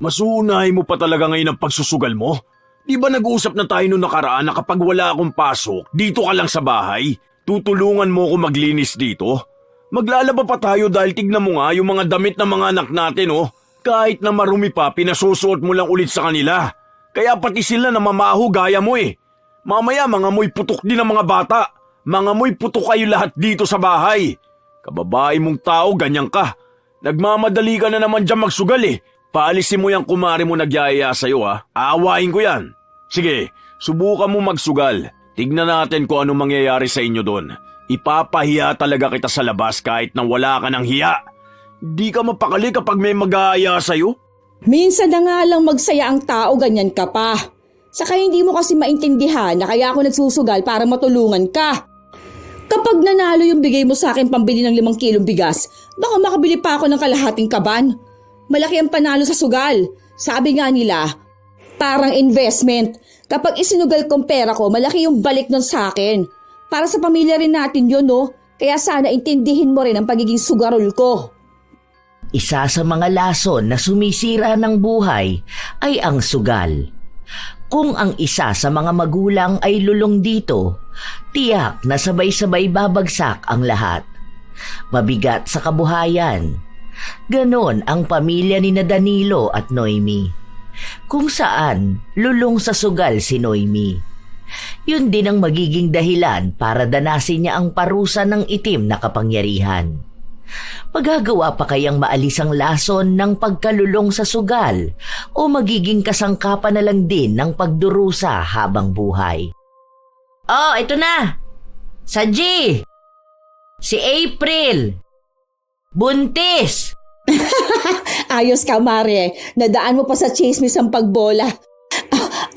Mas uunahin mo pa talaga ngayon ang pagsusugal mo? Di ba nag-uusap na tayo noong nakaraan na kapag wala akong pasok, dito ka lang sa bahay? Tutulungan mo ako maglinis dito? Maglalaba pa tayo dahil tignan mo nga yung mga damit ng mga anak natin oh. Kahit na marumi pa, pinasusuot mo lang ulit sa kanila. Kaya pati sila namamaho gaya mo eh. Mamaya mga mo'y putok din ang mga bata. Mga mo'y putok kayo lahat dito sa bahay. Kababae mong tao, ganyan ka. Nagmamadali ka na naman dyan magsugal eh. Paalisin mo yung kumari mo nagyayaya sa'yo ha. Aawain ko yan. Sige, subukan mo magsugal. Tignan natin kung anong mangyayari sa inyo doon. Ipapahiya talaga kita sa labas kahit nang wala ka ng hiya. Di ka mapakali kapag may mag-aaya sa'yo. Minsan na nga lang magsaya ang tao, ganyan ka pa. Saka hindi mo kasi maintindihan na kaya ako nagsusugal para matulungan ka. Kapag nanalo yung bigay mo sa akin pambili ng 5 kilong bigas, baka makabili pa ako ng kalahating kaban. Malaki ang panalo sa sugal. Sabi nga nila, parang investment. Kapag isinugal kong pera ko, malaki yung balik nun sa akin. Para sa pamilya rin natin yun, no? Kaya sana intindihin mo rin ang pagiging sugarol ko. Isa sa mga lason na sumisira ng buhay ay ang sugal. Kung ang isa sa mga magulang ay lulong dito, tiyak na sabay-sabay babagsak ang lahat. Mabigat sa kabuhayan. Ganon ang pamilya ni Danilo at Noemi. Kung saan lulong sa sugal si Noemi. Yun din ang magiging dahilan para danasin niya ang parusa ng itim na kapangyarihan. Magagawa pa kayang maalis ang lason ng pagkalulong sa sugal o magiging kasangkapan na lang din ng pagdurusa habang buhay? Oh, ito na! Saji! Si April! Buntis! Ayos ka, Mare. Nadaan mo pa sa chismis ang pagbola.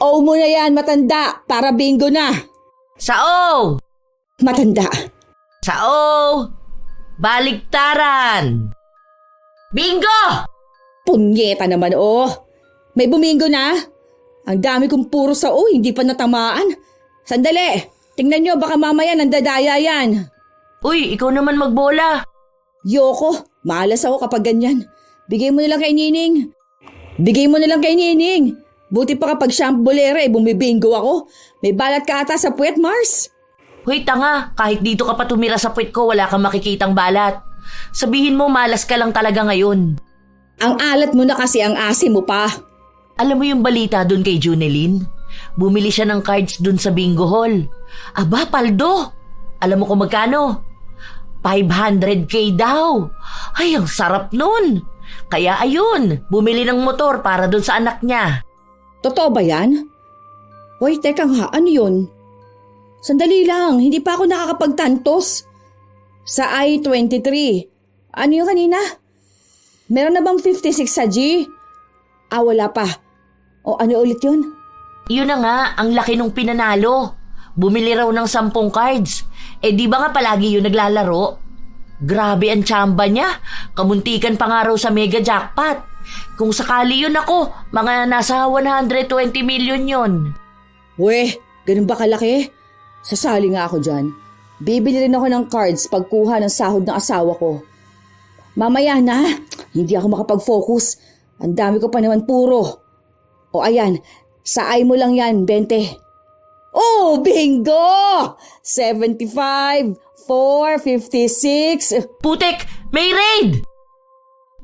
Oo mo na yan, matanda, para bingo na. Sao! Matanda. Sao! Baliktaran! Bingo! Punyeta naman, oh. May bumingo na? Ang dami kong puro sao, hindi pa natamaan. Sandali, tingnan nyo, baka mamaya nandadaya yan. Uy, ikaw naman magbola. Yoko, malas ako kapag ganyan. Bigay mo na lang kay Nining. Bigay mo na lang kay Nining. Buti pa kapag siya ang bolera bumibingo ako. May balat ka ata sa puwet, Mars. Hoy, tanga, kahit dito ka pa tumira sa puwet ko, wala kang makikitang balat. Sabihin mo, malas ka lang talaga ngayon. Ang alat mo na kasi ang asim mo pa. Alam mo yung balita dun kay Junelyn? Bumili siya ng cards dun sa bingo hall. Aba, paldo! Alam mo kung magkano? 500K daw. Ay, ang sarap nun. Kaya ayun, bumili ng motor para dun sa anak niya. Totoo ba yan? Hoy, teka nga, ano yun? Sandali lang, hindi pa ako nakakapagtantos. Sa I-23, ano yung kanina? Meron na bang 56 sa G? Wala pa. O ano ulit yun? Yun na nga, ang laki nung pinanalo. Bumili raw ng 10 cards. Di ba nga palagi yun naglalaro? Grabe ang tsamba niya. Kamuntikan pa nga raw sa mega jackpot. Kung sakali yun ako, mga nasa 120 million yun. Weh, ganun ba kalaki? Sasali nga ako dyan. Bibili rin ako ng cards pagkuha ng sahod ng asawa ko. Mamaya na, hindi ako makapag-focus. Ang dami ko pa naman puro. O ayan, sa ay mo lang yan, 20. Oh, bingo! 75, 456. Putek, may raid!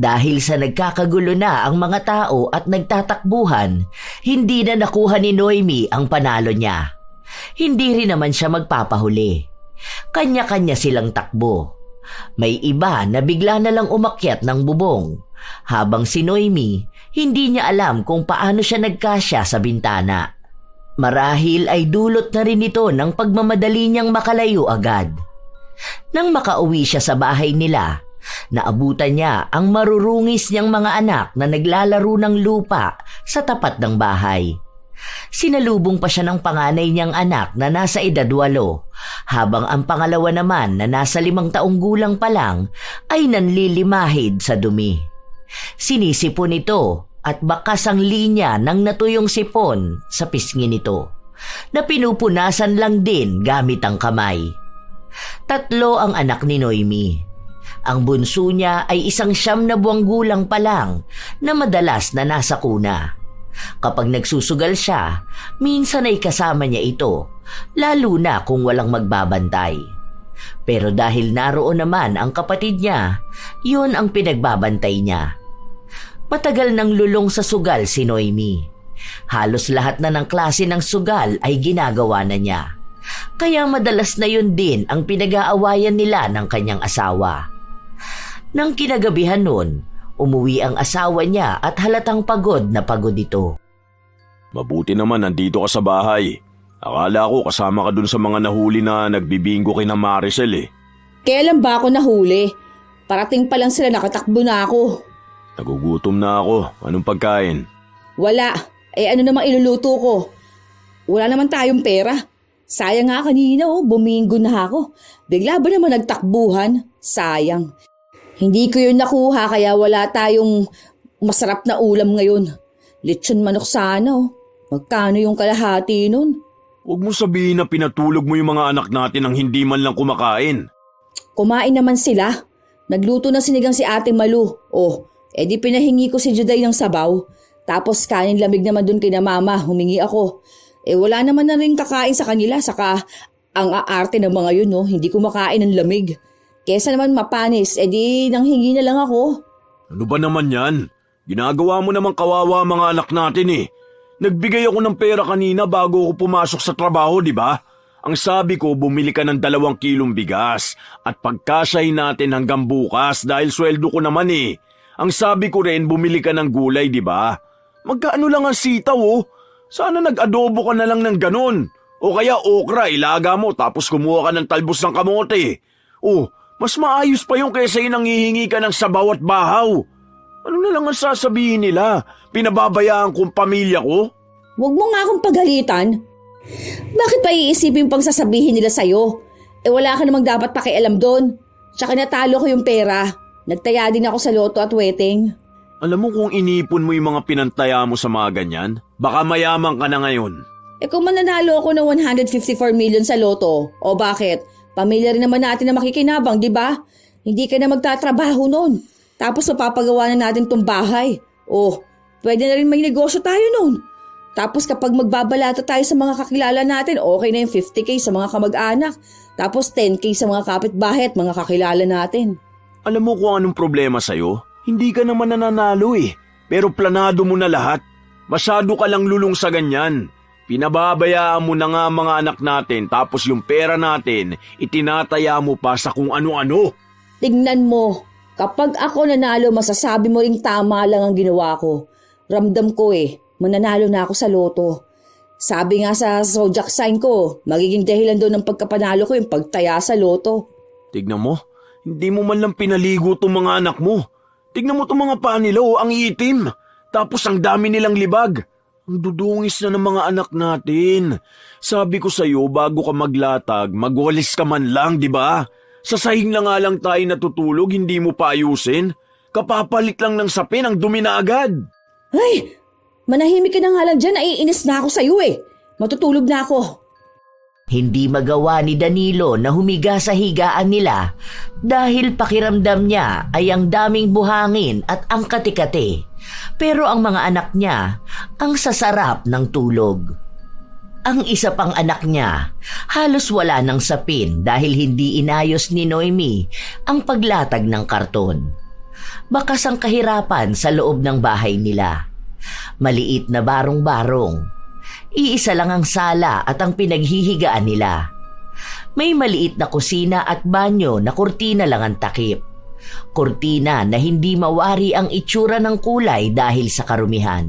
Dahil sa nagkakagulo na ang mga tao at nagtatakbuhan, hindi na nakuha ni Noemi ang panalo niya. Hindi rin naman siya magpapahuli. Kanya-kanya silang takbo. May iba na bigla na lang umakyat ng bubong, habang si Noemi hindi niya alam kung paano siya nagkasya sa bintana. Marahil ay dulot na rin ito ng pagmamadali niyang makalayo agad. Nang makauwi siya sa bahay nila, naabutan niya ang marurungis niyang mga anak na naglalaro ng lupa sa tapat ng bahay. Sinalubong pa siya ng panganay niyang anak na nasa edad 8, habang ang pangalawa naman na nasa 5 taong gulang pa lang ay nanlilimahid sa dumi. Sinisipon ito at bakas ang linya ng natuyong sipon sa pisngi nito, na pinupunasan lang din gamit ang kamay. 3 ang anak ni Noemi. Ang bunso niya ay 9 na buwang gulang pa lang na madalas na nasa kuna. Kapag nagsusugal siya, minsan ay kasama niya ito, lalo na kung walang magbabantay. Pero dahil naroon naman ang kapatid niya, yun ang pinagbabantay niya. Matagal nang lulong sa sugal si Noemi. Halos lahat na ng klase ng sugal ay ginagawa na niya. Kaya madalas na yun din ang pinag-aawayan nila ng kanyang asawa. Nang kinagabihan nun, umuwi ang asawa niya at halatang pagod na pagod ito. Mabuti naman nandito ka sa bahay. Akala ko kasama ka dun sa mga nahuli na nagbibingo kina Maricel eh. Kailan ba ako nahuli? Parating pa lang sila, nakatakbo na ako. Nagugutom na ako. Anong pagkain? Wala. Ano namang iluluto ko? Wala naman tayong pera. Sayang nga kanina bumingo na ako. Bigla ba naman nagtakbuhan? Sayang. Hindi ko yun nakuha kaya wala tayong masarap na ulam ngayon. Lechon manok sana Magkano yung kalahati nun? Huwag mo sabihin na pinatulog mo yung mga anak natin nang hindi man lang kumakain. Kumain naman sila. Nagluto na sinigang si Ate Malu. Di pinahingi ko si Juday ng sabaw. Tapos kanin lamig naman dun kina Mama, humingi ako. Wala naman na rin kakain sa kanila. Saka ang aarte ng mga yun hindi kumakain ng lamig. Kesa naman mapanis, di nanghingi na lang ako. Ano ba naman yan? Ginagawa mo naman kawawa mga anak natin eh. Nagbigay ako ng pera kanina bago ako pumasok sa trabaho, di ba? Ang sabi ko, bumili ka ng 2 kilong bigas at pagkasahin natin hanggang bukas dahil sweldo ko naman eh. Ang sabi ko rin, bumili ka ng gulay, di ba? Magkaano lang ang sitaw Sana nag-adobo ka na lang ng ganon. O kaya okra, ilaga mo tapos kumuha ka ng talbos ng kamote. Mas maayos pa yung kaysa nanghihingi ka ng sabaw at bahaw. Ano na lang ang sasabihin nila? Pinababayaan kong pamilya ko? Huwag mo nga akong pagalitan. Bakit pa iisipin pang sasabihin nila sa'yo? Wala ka namang dapat pakialam doon. Tsaka natalo ko yung pera. Nagtaya din ako sa loto at wedding. Alam mo kung inipon mo yung mga pinantaya mo sa mga ganyan, baka mayaman ka na ngayon. Kung mananalo ako ng 154 million sa loto, bakit? Pamilya rin naman natin na makikinabang, di ba? Hindi ka na magtatrabaho noon. Tapos mapapagawa na natin tong bahay. Pwede na rin may negosyo tayo noon. Tapos kapag magbabalata tayo sa mga kakilala natin, okay na yung 50K sa mga kamag-anak. Tapos 10K sa mga kapitbahay at mga kakilala natin. Alam mo kung anong problema sa'yo? Hindi ka naman nananalo eh. Pero planado mo na lahat. Masyado ka lang lulong sa ganyan. Pinababayaan mo na nga mga anak natin tapos yung pera natin, itinataya mo pa sa kung ano-ano. Tingnan mo. Kapag ako nanalo, masasabi mo ring tama lang ang ginawa ko. Ramdam ko mananalo na ako sa loto. Sabi nga sa zodiac sign ko, magiging dahilan doon ng pagkapanalo ko yung pagtaya sa loto. Tignan mo, hindi mo man lang pinaligo itong mga anak mo. Tignan mo itong mga paa nila ang itim. Tapos ang dami nilang libag. Ang dudungis na ng mga anak natin. Sabi ko sa'yo, bago ka maglatag, magwalis ka man lang, di ba? Sa sahig na nga lang tayo natutulog, hindi mo pa ayusin. Kapapalit lang ng sapin, ang dumi na agad. Ay, manahimik ka na nga lang dyan, naiinis na ako sa'yo Matutulog na ako. Hindi magawa ni Danilo na humiga sa higaan nila dahil pakiramdam niya ay ang daming buhangin at ang kati-kati. Pero ang mga anak niya ang sasarap ng tulog. Ang isa pang anak niya, halos wala ng sapin dahil hindi inayos ni Noemi ang paglatag ng karton. Bakas ang kahirapan sa loob ng bahay nila. Maliit na barong-barong. Iisa lang ang sala at ang pinaghihigaan nila. May maliit na kusina at banyo na kurtina lang ang takip. Kurtina na hindi mawari ang itsura ng kulay dahil sa karumihan.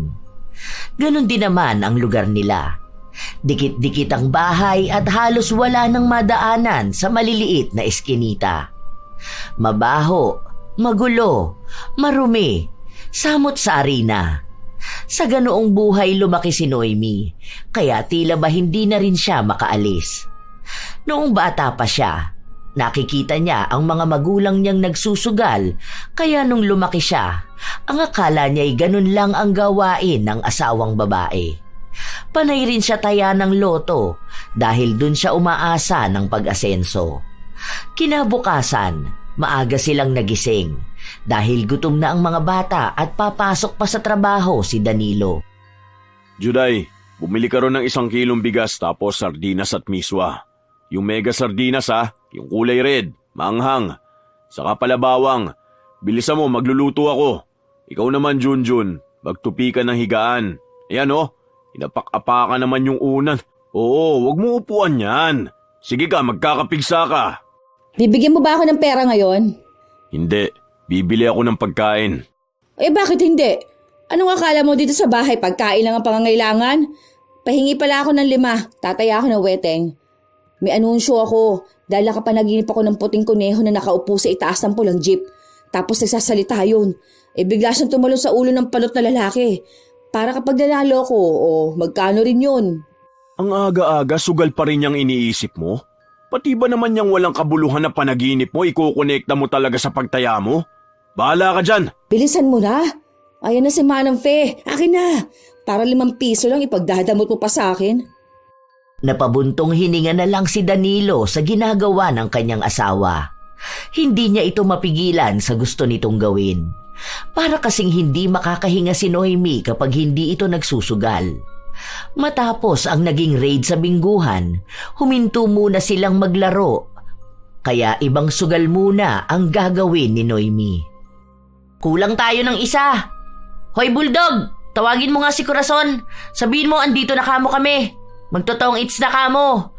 Ganon din naman ang lugar nila. Dikit-dikit ang bahay at halos wala nang madaanan sa maliliit na eskinita. Mabaho, magulo, marumi, samot-sari na. Sa ganoong buhay lumaki si Noemi, kaya tila ba hindi na rin siya makaalis. Noong bata pa siya, nakikita niya ang mga magulang niyang nagsusugal, kaya nung lumaki siya, ang akala niya'y ganun lang ang gawain ng asawang babae. Panay rin siya taya ng loto dahil dun siya umaasa ng pag-asenso. Kinabukasan, Maaga silang nagising dahil gutom na ang mga bata at papasok pa sa trabaho si Danilo. Juday, bumili ka ron ng 1 kilong bigas tapos sardinas at miswa. Yung mega sardinas yung kulay red, maanghang. Saka pala bawang. Bilisan mo, magluluto ako. Ikaw naman, Junjun, magtupi ka ng higaan. Ayan inapak-apakan naman yung unan. Oo, wag mo upuan yan. Sige ka, magkakapigsa ka. Bibigyan mo ba ako ng pera ngayon? Hindi, bibili ako ng pagkain. Eh bakit hindi? Anong akala mo dito sa bahay pagkain lang ang pangangailangan? Pahingi pala ako ng 5, tataya ako ng weteng. May anunsyo ako dahil nakapanaginip ako ng puting kuneho na nakaupo sa itaas ng pulang jeep. Tapos nagsasalita yun. Eh bigla siyang tumalon sa ulo ng palot na lalaki. Para kapag nanalo ko, magkano rin yun? Ang aga-aga, sugal pa rin niyang iniisip mo? Pati ba naman niyang walang kabuluhan na panaginip mo, ikukonekta mo talaga sa pagtaya mo? Bahala ka dyan! Bilisan mo na. Ayan na si Manang Fe. Akin na. Para 5 piso lang ipagdadamot mo pa sa akin. Napabuntong hininga na lang si Danilo sa ginagawa ng kanyang asawa. Hindi niya ito mapigilan sa gusto nitong gawin. Para kasing hindi makakahinga si Noemi kapag hindi ito nagsusugal. Matapos ang naging raid sa bingguhan, huminto muna silang maglaro. Kaya ibang sugal muna ang gagawin ni Noemi. Kulang tayo ng 1. Hoy Bulldog, tawagin mo nga si Corazon. Sabihin mo andito na kamo kami. Magtotoong eats na kamo.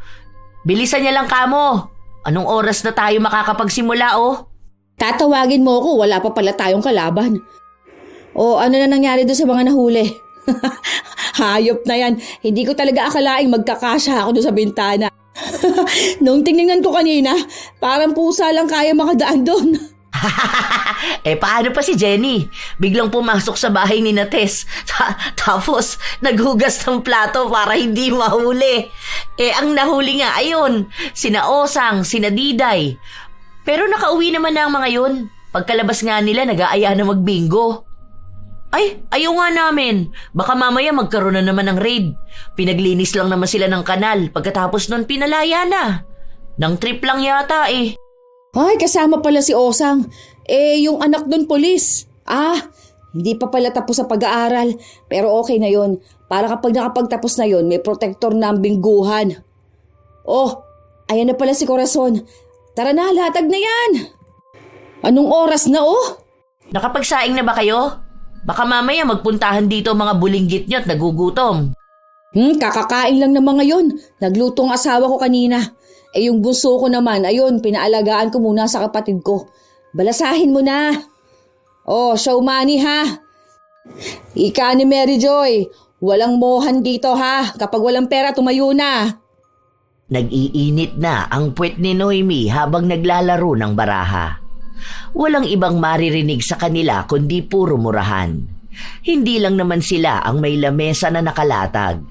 Bilisan niya lang kamo. Anong oras na tayo makakapagsimula Tatawagin mo ako, wala pa pala tayong kalaban. Ano na nangyari doon sa mga nahuli? Hayop na yan. Hindi ko talaga akalaing magkakasya ako doon sa bintana. Nung tingnan ko kanina, parang pusa lang kaya makadaan doon. Paano pa si Jenny? Biglang pumasok sa bahay ni Nates. Tapos naghugas ng plato para hindi mahuli. Ang nahuli nga ayun, sina Osang, sina Diday. Pero nakauwi naman na ang mga yun. Pagkalabas nga nila, nag-aaya na magbingo. Ayaw nga namin. Baka mamaya magkaroon na naman ng raid. Pinaglinis lang naman sila ng kanal. Pagkatapos nun, pinalaya na. Nang trip lang yata Ay, kasama pala si Osang. Yung anak doon polis. Hindi pa pala tapos sa pag-aaral. Pero okay na yon. Para kapag nakapagtapos na yon, may protector na ang bingguhan. Ayan na pala si Corazon. Tara na, latag na yan. Anong oras na Nakapagsaing na ba kayo? Baka mamaya magpuntahan dito mga bulinggit nyo at nagugutom. Kakakain lang ng mga yon. Nagluto ang asawa ko kanina. Yung bunso ko naman, ayun, pinaalagaan ko muna sa kapatid ko. Balasahin mo na. Show money ha. Ika ni Mary Joy, walang mohan dito ha. Kapag walang pera, tumayo na. Nag-iinit na ang puwet ni Noemi habang naglalaro ng baraha. Walang ibang maririnig sa kanila kundi puro murahan. Hindi lang naman sila ang may lamesa na nakalatag.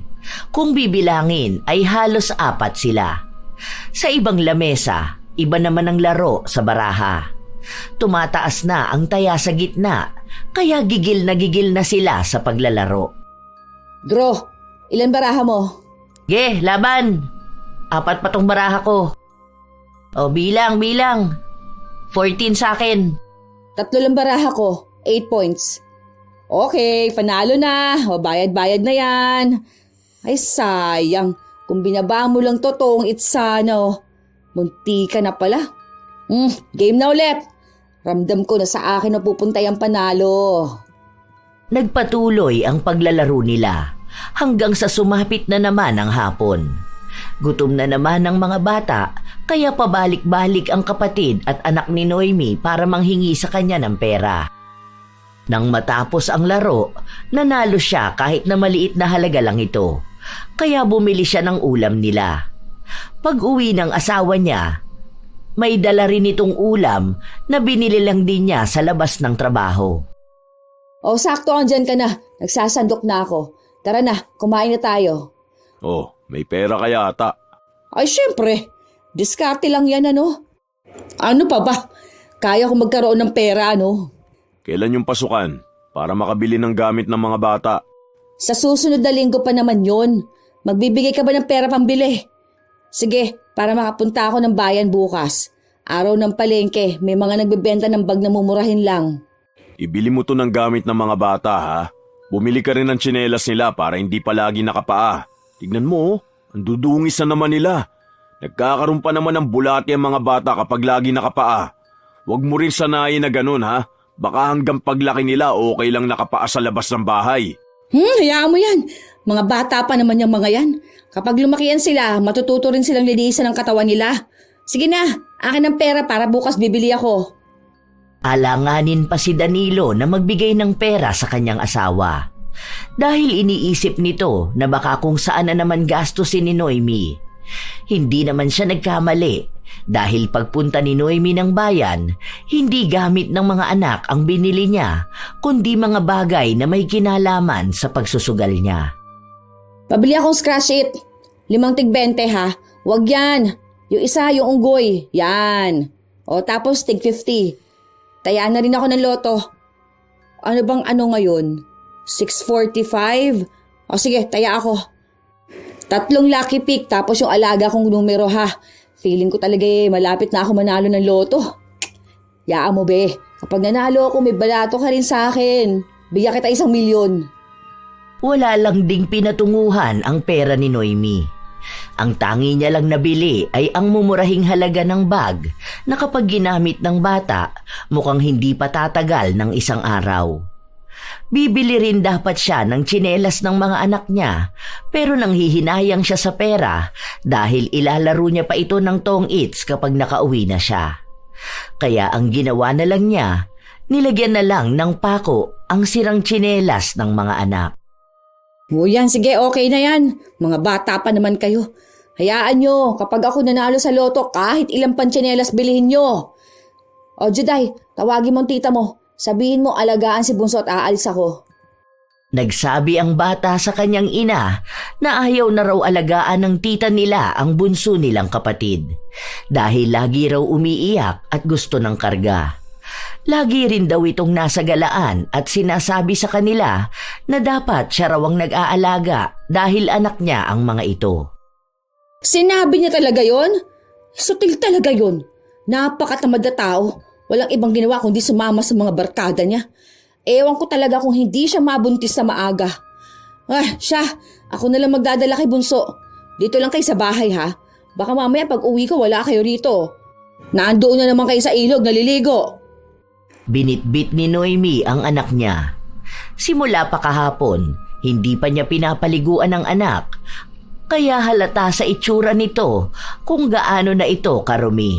Kung bibilangin ay halos 4 sila. Sa ibang lamesa, iba naman ang laro sa baraha. Tumataas na ang taya sa gitna, kaya gigil na sila sa paglalaro. Dro, ilan baraha mo? Laban! 4 pa tong baraha ko. Bilang. 14 sa akin. 3 lang baraha ko, 8 points. Okay, panalo na. Bayad-bayad na yan. Ay, sayang. Kung binaba mo lang totoong itsana, munti ka na pala. Game na ulit. Ramdam ko na sa akin na pupunta yung panalo. Nagpatuloy ang paglalaro nila hanggang sa sumapit na naman ang hapon. Gutom na naman ang mga bata, kaya pabalik-balik ang kapatid at anak ni Noemi para manghingi sa kanya ng pera. Nang matapos ang laro, nanalo siya kahit na maliit na halaga lang ito. Kaya bumili siya ng ulam nila. Pag-uwi ng asawa niya, may dala rin itong ulam na binili lang din niya sa labas ng trabaho. Sakto andyan ka na. Nagsasandok na ako. Tara na, kumain na tayo. May pera ka yata. Ay, syempre. Diskarte lang yan, Ano pa ba? Kaya ko magkaroon ng pera, Kailan yung pasukan? Para makabili ng gamit ng mga bata. Sa susunod na linggo pa naman yon. Magbibigay ka ba ng pera pambili? Sige, para makapunta ako ng bayan bukas. Araw ng palengke, may mga nagbebenta ng bag na mumurahin lang. Ibili mo to ng gamit ng mga bata ha. Bumili ka rin ng tsinelas nila para hindi palagi nakapaa. Tignan mo, ang dudungis na naman nila. Nagkakaroon pa naman ng bulati ang mga bata kapag lagi nakapaa. Huwag mo rin sanayin na ganun ha. Baka hanggang paglaki nila okay lang nakapaa sa labas ng bahay. Hayaan mo yan. Mga bata pa naman yung mga yan. Kapag lumaki yan sila, matututo rin silang linisan ng katawan nila. Sige na, akin ang pera para bukas bibili ako. Alanganin pa si Danilo na magbigay ng pera sa kanyang asawa. Dahil iniisip nito na baka kung saan na naman gastusin ni Noemi. Hindi naman siya nagkamali dahil pagpunta ni Noemi ng bayan, hindi gamit ng mga anak ang binili niya, kundi mga bagay na may kinalaman sa pagsusugal niya. Pabili akong scratch it. 5 tig-20 ha. Wag yan. Yung isa, yung unggoy. Yan. O tapos tig 50. Tayaan na rin ako ng loto. Ano bang ano ngayon? 645? O sige, taya ako. 3 lucky pick tapos yung alaga kong numero ha. Feeling ko talaga malapit na ako manalo ng loto. Yaan mo be, kapag nanalo ako may balato ka rin sa akin. Bigyan kita 1 milyon. Wala lang ding pinatunguhan ang pera ni Noemi. Ang tangi niya lang nabili ay ang mumurahing halaga ng bag na kapag ginamit ng bata, mukhang hindi pa tatagal ng 1 araw. Bibili rin dapat siya ng tsinelas ng mga anak niya, pero nanghihinayang siya sa pera dahil ilalaro niya pa ito ng tong-its kapag nakauwi na siya. Kaya ang ginawa na lang niya, nilagyan na lang ng pako ang sirang tsinelas ng mga anak. O yan, sige, okay na yan. Mga bata pa naman kayo. Hayaan nyo, kapag ako nanalo sa loto, kahit ilang pantsinelas bilihin nyo. O Juday, tawagin mo ang tita mo. Sabihin mo alagaan si Bunso at aalis ako. Nagsabi ang bata sa kanyang ina na ayaw na raw alagaan ng tita nila ang bunso nilang kapatid dahil lagi raw umiiyak at gusto ng karga. Lagi rin daw itong nasa galaan at sinasabi sa kanila na dapat siya raw ang nag-aalaga dahil anak niya ang mga ito. Sinabi niya talaga yon? Sutil talaga yon. Napakatamad na tao. Walang ibang ginawa kundi sumama sa mga barkada niya. Ewan ko talaga kung hindi siya mabuntis na maaga. Siya, ako na lang magdadala kay Bunso. Dito lang kayo sa bahay ha. Baka mamaya pag uwi ko wala kayo rito. Naandoon na naman kayo sa ilog, naliligo. Binitbit ni Noemi ang anak niya. Simula pa kahapon, hindi pa niya pinapaliguan ang anak, kaya halata sa itsura nito kung gaano na ito karumi.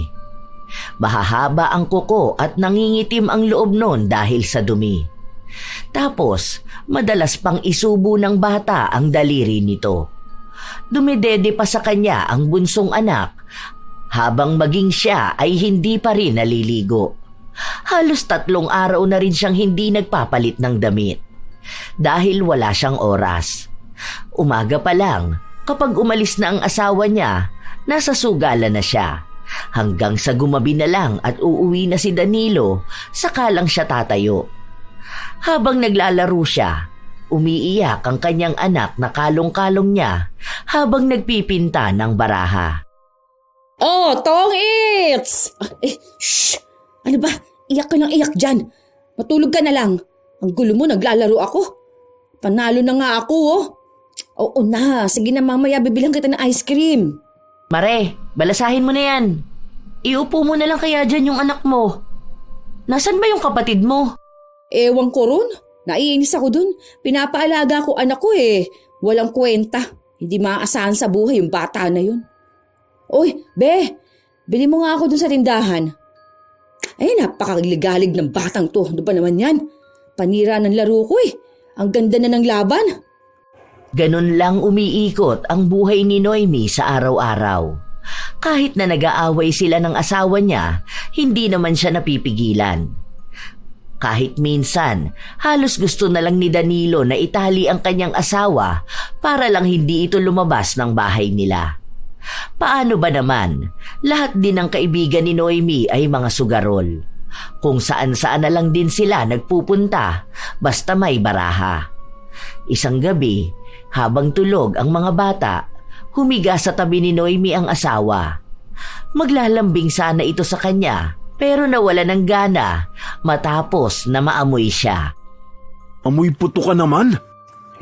Mahahaba ang kuko at nangingitim ang loob nun dahil sa dumi. Tapos, madalas pang isubo ng bata ang daliri nito. Dumidede pa sa kanya ang bunsong anak, habang maging siya ay hindi pa rin naliligo. Halos 3 araw na rin siyang hindi nagpapalit ng damit dahil wala siyang oras. Umaga pa lang, kapag umalis na ang asawa niya, nasa sugalan na siya. Hanggang sa gumabi na lang at uuwi na si Danilo, saka lang siya tatayo. Habang naglalaro siya, umiiyak ang kanyang anak na kalong-kalong niya habang nagpipinta ng baraha. Oh, tong-its! Shh! Ano ba? Iyak ka ng iyak dyan. Matulog ka na lang. Ang gulo mo, naglalaro ako. Panalo na nga ako, oh. Oo na, sige na mamaya bibilang kita ng ice cream. Mare, balasahin mo na yan. Iupo mo na lang kaya dyan yung anak mo. Nasaan ba yung kapatid mo? Ewan ko ron. Naiinis ako dun. Pinapaalaga ko anak ko eh. Walang kwenta. Hindi maaasahan sa buhay yung bata na yun. Oy, be, bili mo nga ako dun sa tindahan. Ay, napakaligalig ng batang to. Ano ba naman yan? Panira ng laro ko eh. Ang ganda na ng laban. Ganun lang umiikot ang buhay ni Noemi sa araw-araw. Kahit na nag-aaway sila ng asawa niya, hindi naman siya napipigilan. Kahit minsan, halos gusto na lang ni Danilo na itali ang kanyang asawa para lang hindi ito lumabas ng bahay nila. Paano ba naman? Lahat din ng kaibigan ni Noemi ay mga sugarol. Kung saan-saan na lang din sila nagpupunta, basta may baraha. Isang gabi, habang tulog ang mga bata, humiga sa tabi ni Noemi ang asawa. Maglalambing sana ito sa kanya pero nawala ng gana matapos na maamoy siya. Amoy puto ka naman.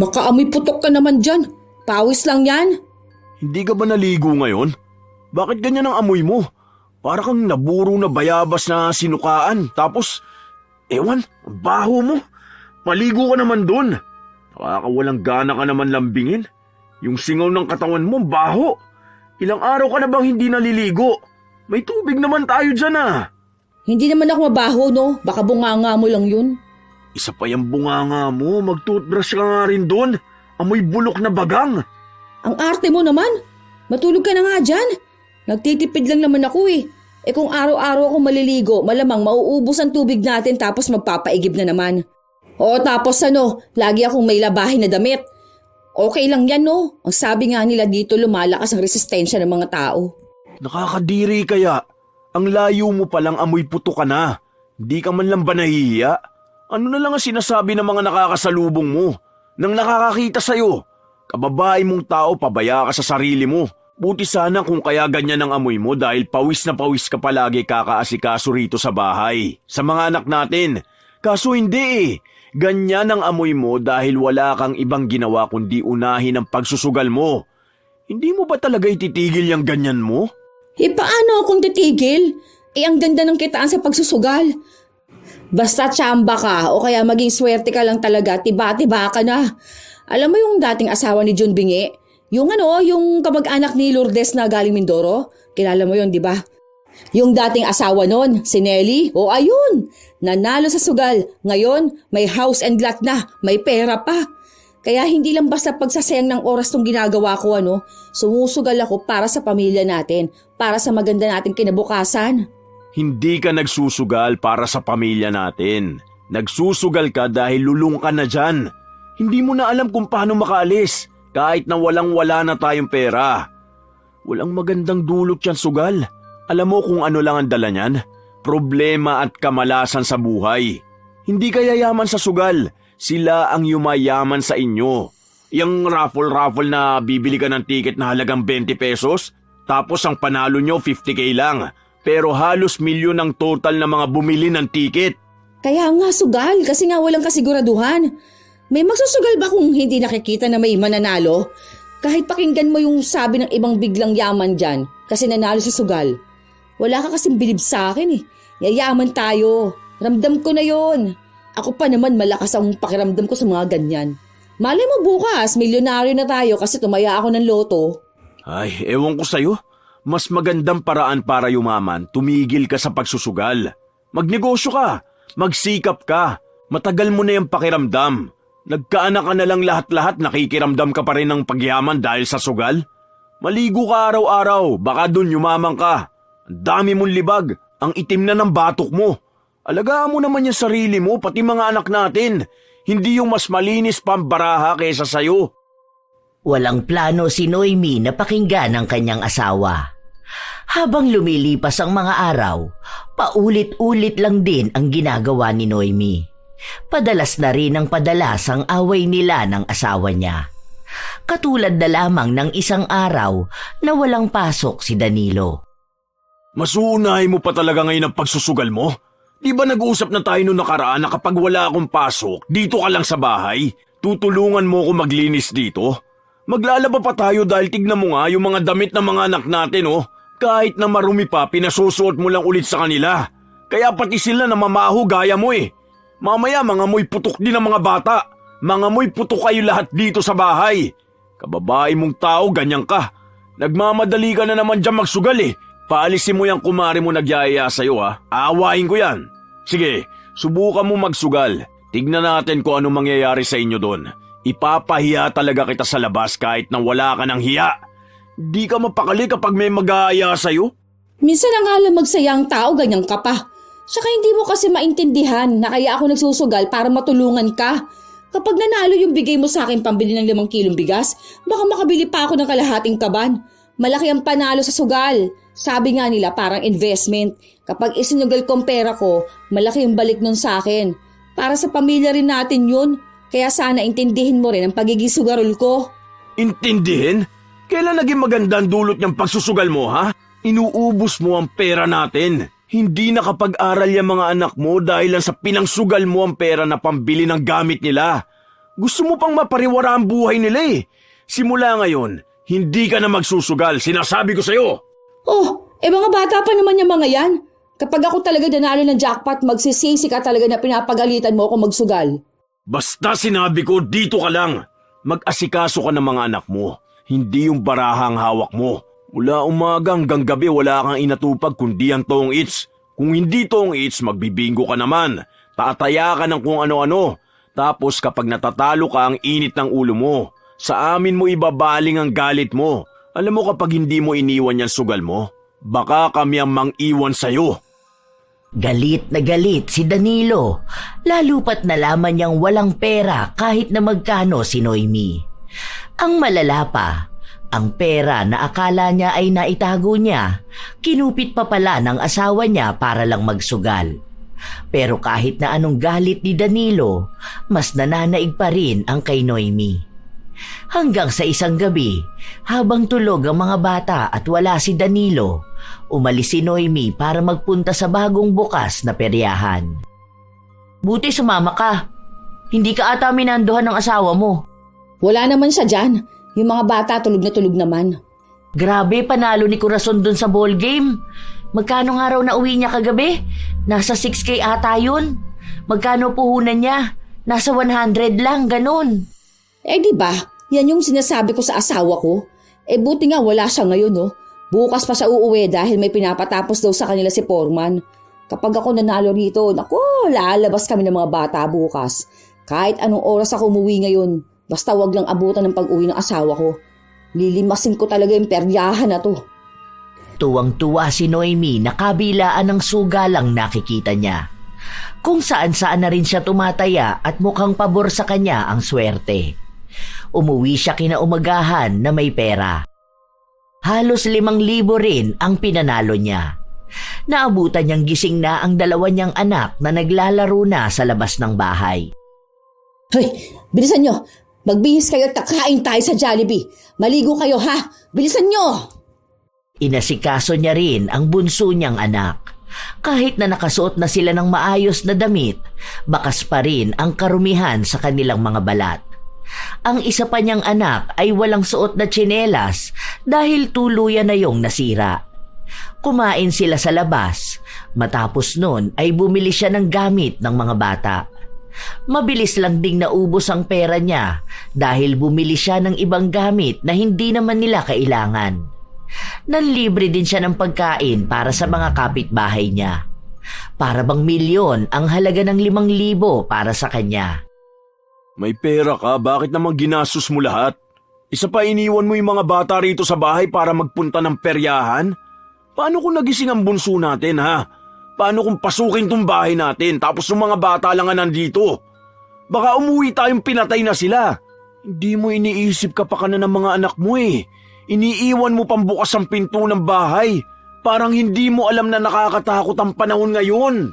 Makaamoy putok ka naman dyan. Pawis lang yan. Hindi ka ba naligo ngayon? Bakit ganyan ang amoy mo? Para kang naburo na bayabas na sinukaan. Tapos, ewan, ang baho mo. Maligo ka naman dun. Nakakawalang gana ka naman lambingin. Yung singaw ng katawan mo, baho. Ilang araw ka na bang hindi naliligo? May tubig naman tayo dyan ah. Hindi naman ako mabaho, no? Baka bunganga mo lang yun. Isa pa yung bunganga mo, mag-toothbrush ka nga rin dun. Amoy bulok na bagang. Ang arte mo naman. Matulog ka na nga dyan. Nagtitipid lang naman ako eh. Eh kung araw-araw ako maliligo, malamang mauubos ang tubig natin tapos magpapaigib na naman. O tapos lagi akong may labahin na damit. Okay lang yan no. Ang sabi nga nila dito lumalakas ang resistensya ng mga tao. Nakakadiri kaya. Ang layo mo palang amoy puto ka na. Di ka man lang ba nahihiya? Ano na lang ang sinasabi ng mga nakakasalubong mo? Nang nakakakita sa'yo? Kababae mong tao, pabaya ka sa sarili mo. Buti sana kung kaya ganyan ang amoy mo dahil pawis na pawis ka palagi kakaasikaso rito sa bahay. Sa mga anak natin. Kaso hindi eh. Ganyan ang amoy mo dahil wala kang ibang ginawa kundi unahin ang pagsusugal mo. Hindi mo ba talaga ititigil yung ganyan mo? Eh paano akong titigil? Eh ang ganda ng kitaan sa pagsusugal. Basta tsamba ka o kaya maging swerte ka lang talaga, tiba-tiba ka na. Alam mo yung dating asawa ni Jun Bingi? Yung kamag-anak ni Lourdes na galing Mindoro? Kilala mo yun, di ba? Yung dating asawa nun, si Nelly, o ayun, nanalo sa sugal. Ngayon, may house and lot na, may pera pa. Kaya hindi lang basta pagsasayang ng oras tong ginagawa ko, sumusugal ako para sa pamilya natin, para sa maganda nating kinabukasan. Hindi ka nagsusugal para sa pamilya natin. Nagsusugal ka dahil lulung ka na dyan. Hindi mo na alam kung paano makaalis kahit na walang-wala na tayong pera. Walang magandang dulot yan, sugal. Alam mo kung ano lang ang dala niyan? Problema at kamalasan sa buhay. Hindi ka yayaman sa sugal. Sila ang yumayaman sa inyo. Yung raffle na bibili ka ng ticket na halagang 20 pesos, tapos ang panalo nyo 50k lang. Pero halos milyon ang total na mga bumili ng ticket. Kaya nga sugal, kasi nga walang kasiguraduhan. May magsusugal ba kung hindi nakikita na may mananalo? Kahit pakinggan mo yung sabi ng ibang biglang yaman dyan, kasi nanalo sa sugal. Wala ka kasing bilib sa akin eh. Yayaman tayo. Ramdam ko na yon. Ako pa naman malakas ang pakiramdam ko sa mga ganyan. Malay mo bukas, milyonaryo na tayo kasi tumaya ako ng loto. Ay, ewan ko sa'yo. Mas magandang paraan para yumaman, tumigil ka sa pagsusugal. Magnegosyo ka, magsikap ka, matagal mo na yung pakiramdam. Nagkaanak ka na lang lahat-lahat, nakikiramdam ka pa rin ng pagyaman dahil sa sugal? Maligo ka araw-araw, baka dun yumaman ka. Ang dami mong libag, ang itim na ng batok mo. Alagaan mo naman yung sarili mo, pati mga anak natin. Hindi yung mas malinis pa ang baraha kaysa sayo. Walang plano si Noemi na pakinggan ang kanyang asawa. Habang lumilipas ang mga araw, paulit-ulit lang din ang ginagawa ni Noemi. Padalas na rin ang padalas ang away nila ng asawa niya. Katulad na lamang ng isang araw na walang pasok si Danilo. Masuunahin mo pa talaga ngayon ang pagsusugal mo? Di ba nag-uusap na tayo noong nakaraan na kapag wala akong pasok, dito ka lang sa bahay? Tutulungan mo ko maglinis dito? Maglalaba pa tayo dahil tignan mo nga yung mga damit ng mga anak natin Kahit na marumi pa, pinasusuot mo lang ulit sa kanila. Kaya pati sila namamaho gaya mo eh. Mamaya mga moy putok din ang mga bata. Mga moy putok kayo lahat dito sa bahay. Kababae mong tao, ganyan ka. Nagmamadali ka na naman dyan magsugal eh. Paalisin mo yung kumari mo nagyayaya sa'yo Aawain ko yan. Sige, subukan mo magsugal. Tignan natin kung ano mangyayari sa inyo doon. Ipapahiya talaga kita sa labas kahit na wala ka ng hiya. Di ka mapakali kapag may mag-aaya sa'yo. Minsan ang alam magsaya ang tao, ganyan ka pa. Saka hindi mo kasi maintindihan na kaya ako nagsusugal para matulungan ka. Kapag nanalo yung bigay mo sa akin pambili ng 5 kilong bigas, baka makabili pa ako ng kalahating kaban. Malaki ang panalo sa sugal. Sabi nga nila parang investment. Kapag isinugal kong pera ko, malaki yung balik nun sa akin. Para sa pamilya rin natin yun. Kaya sana intindihin mo rin ang pagiging sugarol ko. Intindihin? Kailan naging magandang dulot niyang pagsusugal mo, ha? Inuubos mo ang pera natin. Hindi nakapag-aral yung mga anak mo dahil lang sa pinangsugal mo ang pera na pambili ng gamit nila. Gusto mo pang mapariwara ang buhay nila eh. Simula ngayon, hindi ka na magsusugal. Sinasabi ko sa'yo. Oh, mga bata pa naman yung mga yan. Kapag ako talaga nanalo ng jackpot, magsisisi ka talaga na pinapagalitan mo ako magsugal. Basta sinabi ko, dito ka lang. Mag-asikaso ka ng mga anak mo. Hindi yung barahang hawak mo. Mula umaga hanggang gabi wala kang inatupag kundi ang tong its. Kung hindi tong its, magbibingo ka naman. Tataya ka ng kung ano-ano. Tapos kapag natatalo ka, ang init ng ulo mo. Sa amin mo ibabaling ang galit mo. Alam mo kapag hindi mo iniwan yan sugal mo, baka kami ang mang-iwan sa'yo. Galit na galit si Danilo, lalo pat nalaman niyang walang pera kahit na magkano si Noemi. Ang malala pa, ang pera na akala niya ay naitago niya, kinupit pa pala ng asawa niya para lang magsugal. Pero kahit na anong galit ni Danilo, mas nananaig pa rin ang kay Noemi. Hanggang sa isang gabi, habang tulog ang mga bata at wala si Danilo, umalis si Noemi para magpunta sa bagong bukas na peryahan. Buti sumama ka. Hindi ka ata minanduhan ng asawa mo. Wala naman siya dyan. Yung mga bata tulog na tulog naman. Grabe, panalo ni Corazon dun sa ball game. Magkano nga raw na uwi niya kagabi? Nasa 6K ata yun. Magkano puhunan niya? Nasa 100 lang, ganun. Di ba? Yan yung sinasabi ko sa asawa ko. Buti nga wala siya ngayon, no? Bukas pa siya uuwi dahil may pinapatapos daw sa kanila si Foreman. Kapag ako nanalo rito, naku, lalabas kami ng mga bata bukas. Kahit anong oras ako umuwi ngayon, basta wag lang abutan ng pag-uwi ng asawa ko. Lilimasin ko talaga yung peryahan na to. Tuwang-tuwa si Noemi na kabilaan ng sugalang nakikita niya. Kung saan-saan na rin siya tumataya at mukhang pabor sa kanya ang swerte. Umuwi siya kinaumagahan na may pera. Halos 5,000 rin ang pinanalo niya. Naabutan niyang gising na ang dalawa niyang anak na naglalaro na sa labas ng bahay. Hoy, bilisan nyo! Magbihis kayo at kakain tayo sa Jollibee. Maligo kayo ha! Bilisan nyo! Inasikaso niya rin ang bunso niyang anak. Kahit na nakasuot na sila ng maayos na damit, bakas pa rin ang karumihan sa kanilang mga balat. Ang isa pa niyang anak ay walang suot na tsinelas dahil tuluyan na yung nasira. Kumain sila sa labas. Matapos nun ay bumili siya ng gamit ng mga bata. Mabilis lang ding naubos ang pera niya dahil bumili siya ng ibang gamit na hindi naman nila kailangan. Nanlibre din siya ng pagkain para sa mga kapitbahay niya. Para bang milyon ang halaga ng 5,000 para sa kanya. May pera ka, bakit naman ginastos mo lahat? Isa pa iniwan mo yung mga bata rito sa bahay para magpunta ng peryahan? Paano kung nagising ang bunso natin ha? Paano kung pasukin tong bahay natin tapos yung mga bata lang ang nandito? Baka umuwi tayong pinatay na sila. Hindi mo iniisip ka pa ka na ng mga anak mo eh. Iniiwan mo pang bukas ang pinto ng bahay. Parang hindi mo alam na nakakatakot ang panahon ngayon.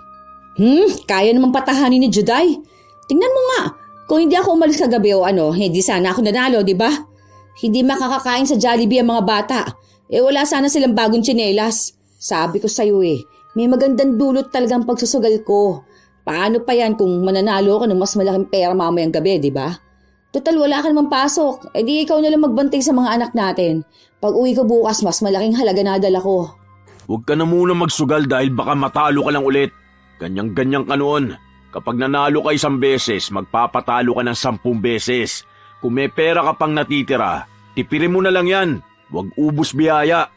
Kaya naman patahanin ni Juday. Tingnan mo nga, kung hindi ako umalis kagabi o hindi sana ako nanalo, di ba? Hindi makakakain sa Jollibee ang mga bata. Wala sana silang bagong tsinelas. Sabi ko sa'yo may magandang dulot talagang pagsusugal ko. Paano pa yan kung mananalo ka ng mas malaking pera mamayang gabi, di ba? Total, wala ka naman pasok. Di ikaw na lang magbantay sa mga anak natin. Pag uwi ko bukas, mas malaking halaga na dala ko. Huwag ka na muna magsugal dahil baka matalo ka lang ulit. Ganyang-ganyang ka noon. Kapag nanalo ka 1 beses, magpapatalo ka ng 10 beses. Kung may pera ka pang natitira, tipirin mo na lang yan. Huwag ubus biyaya.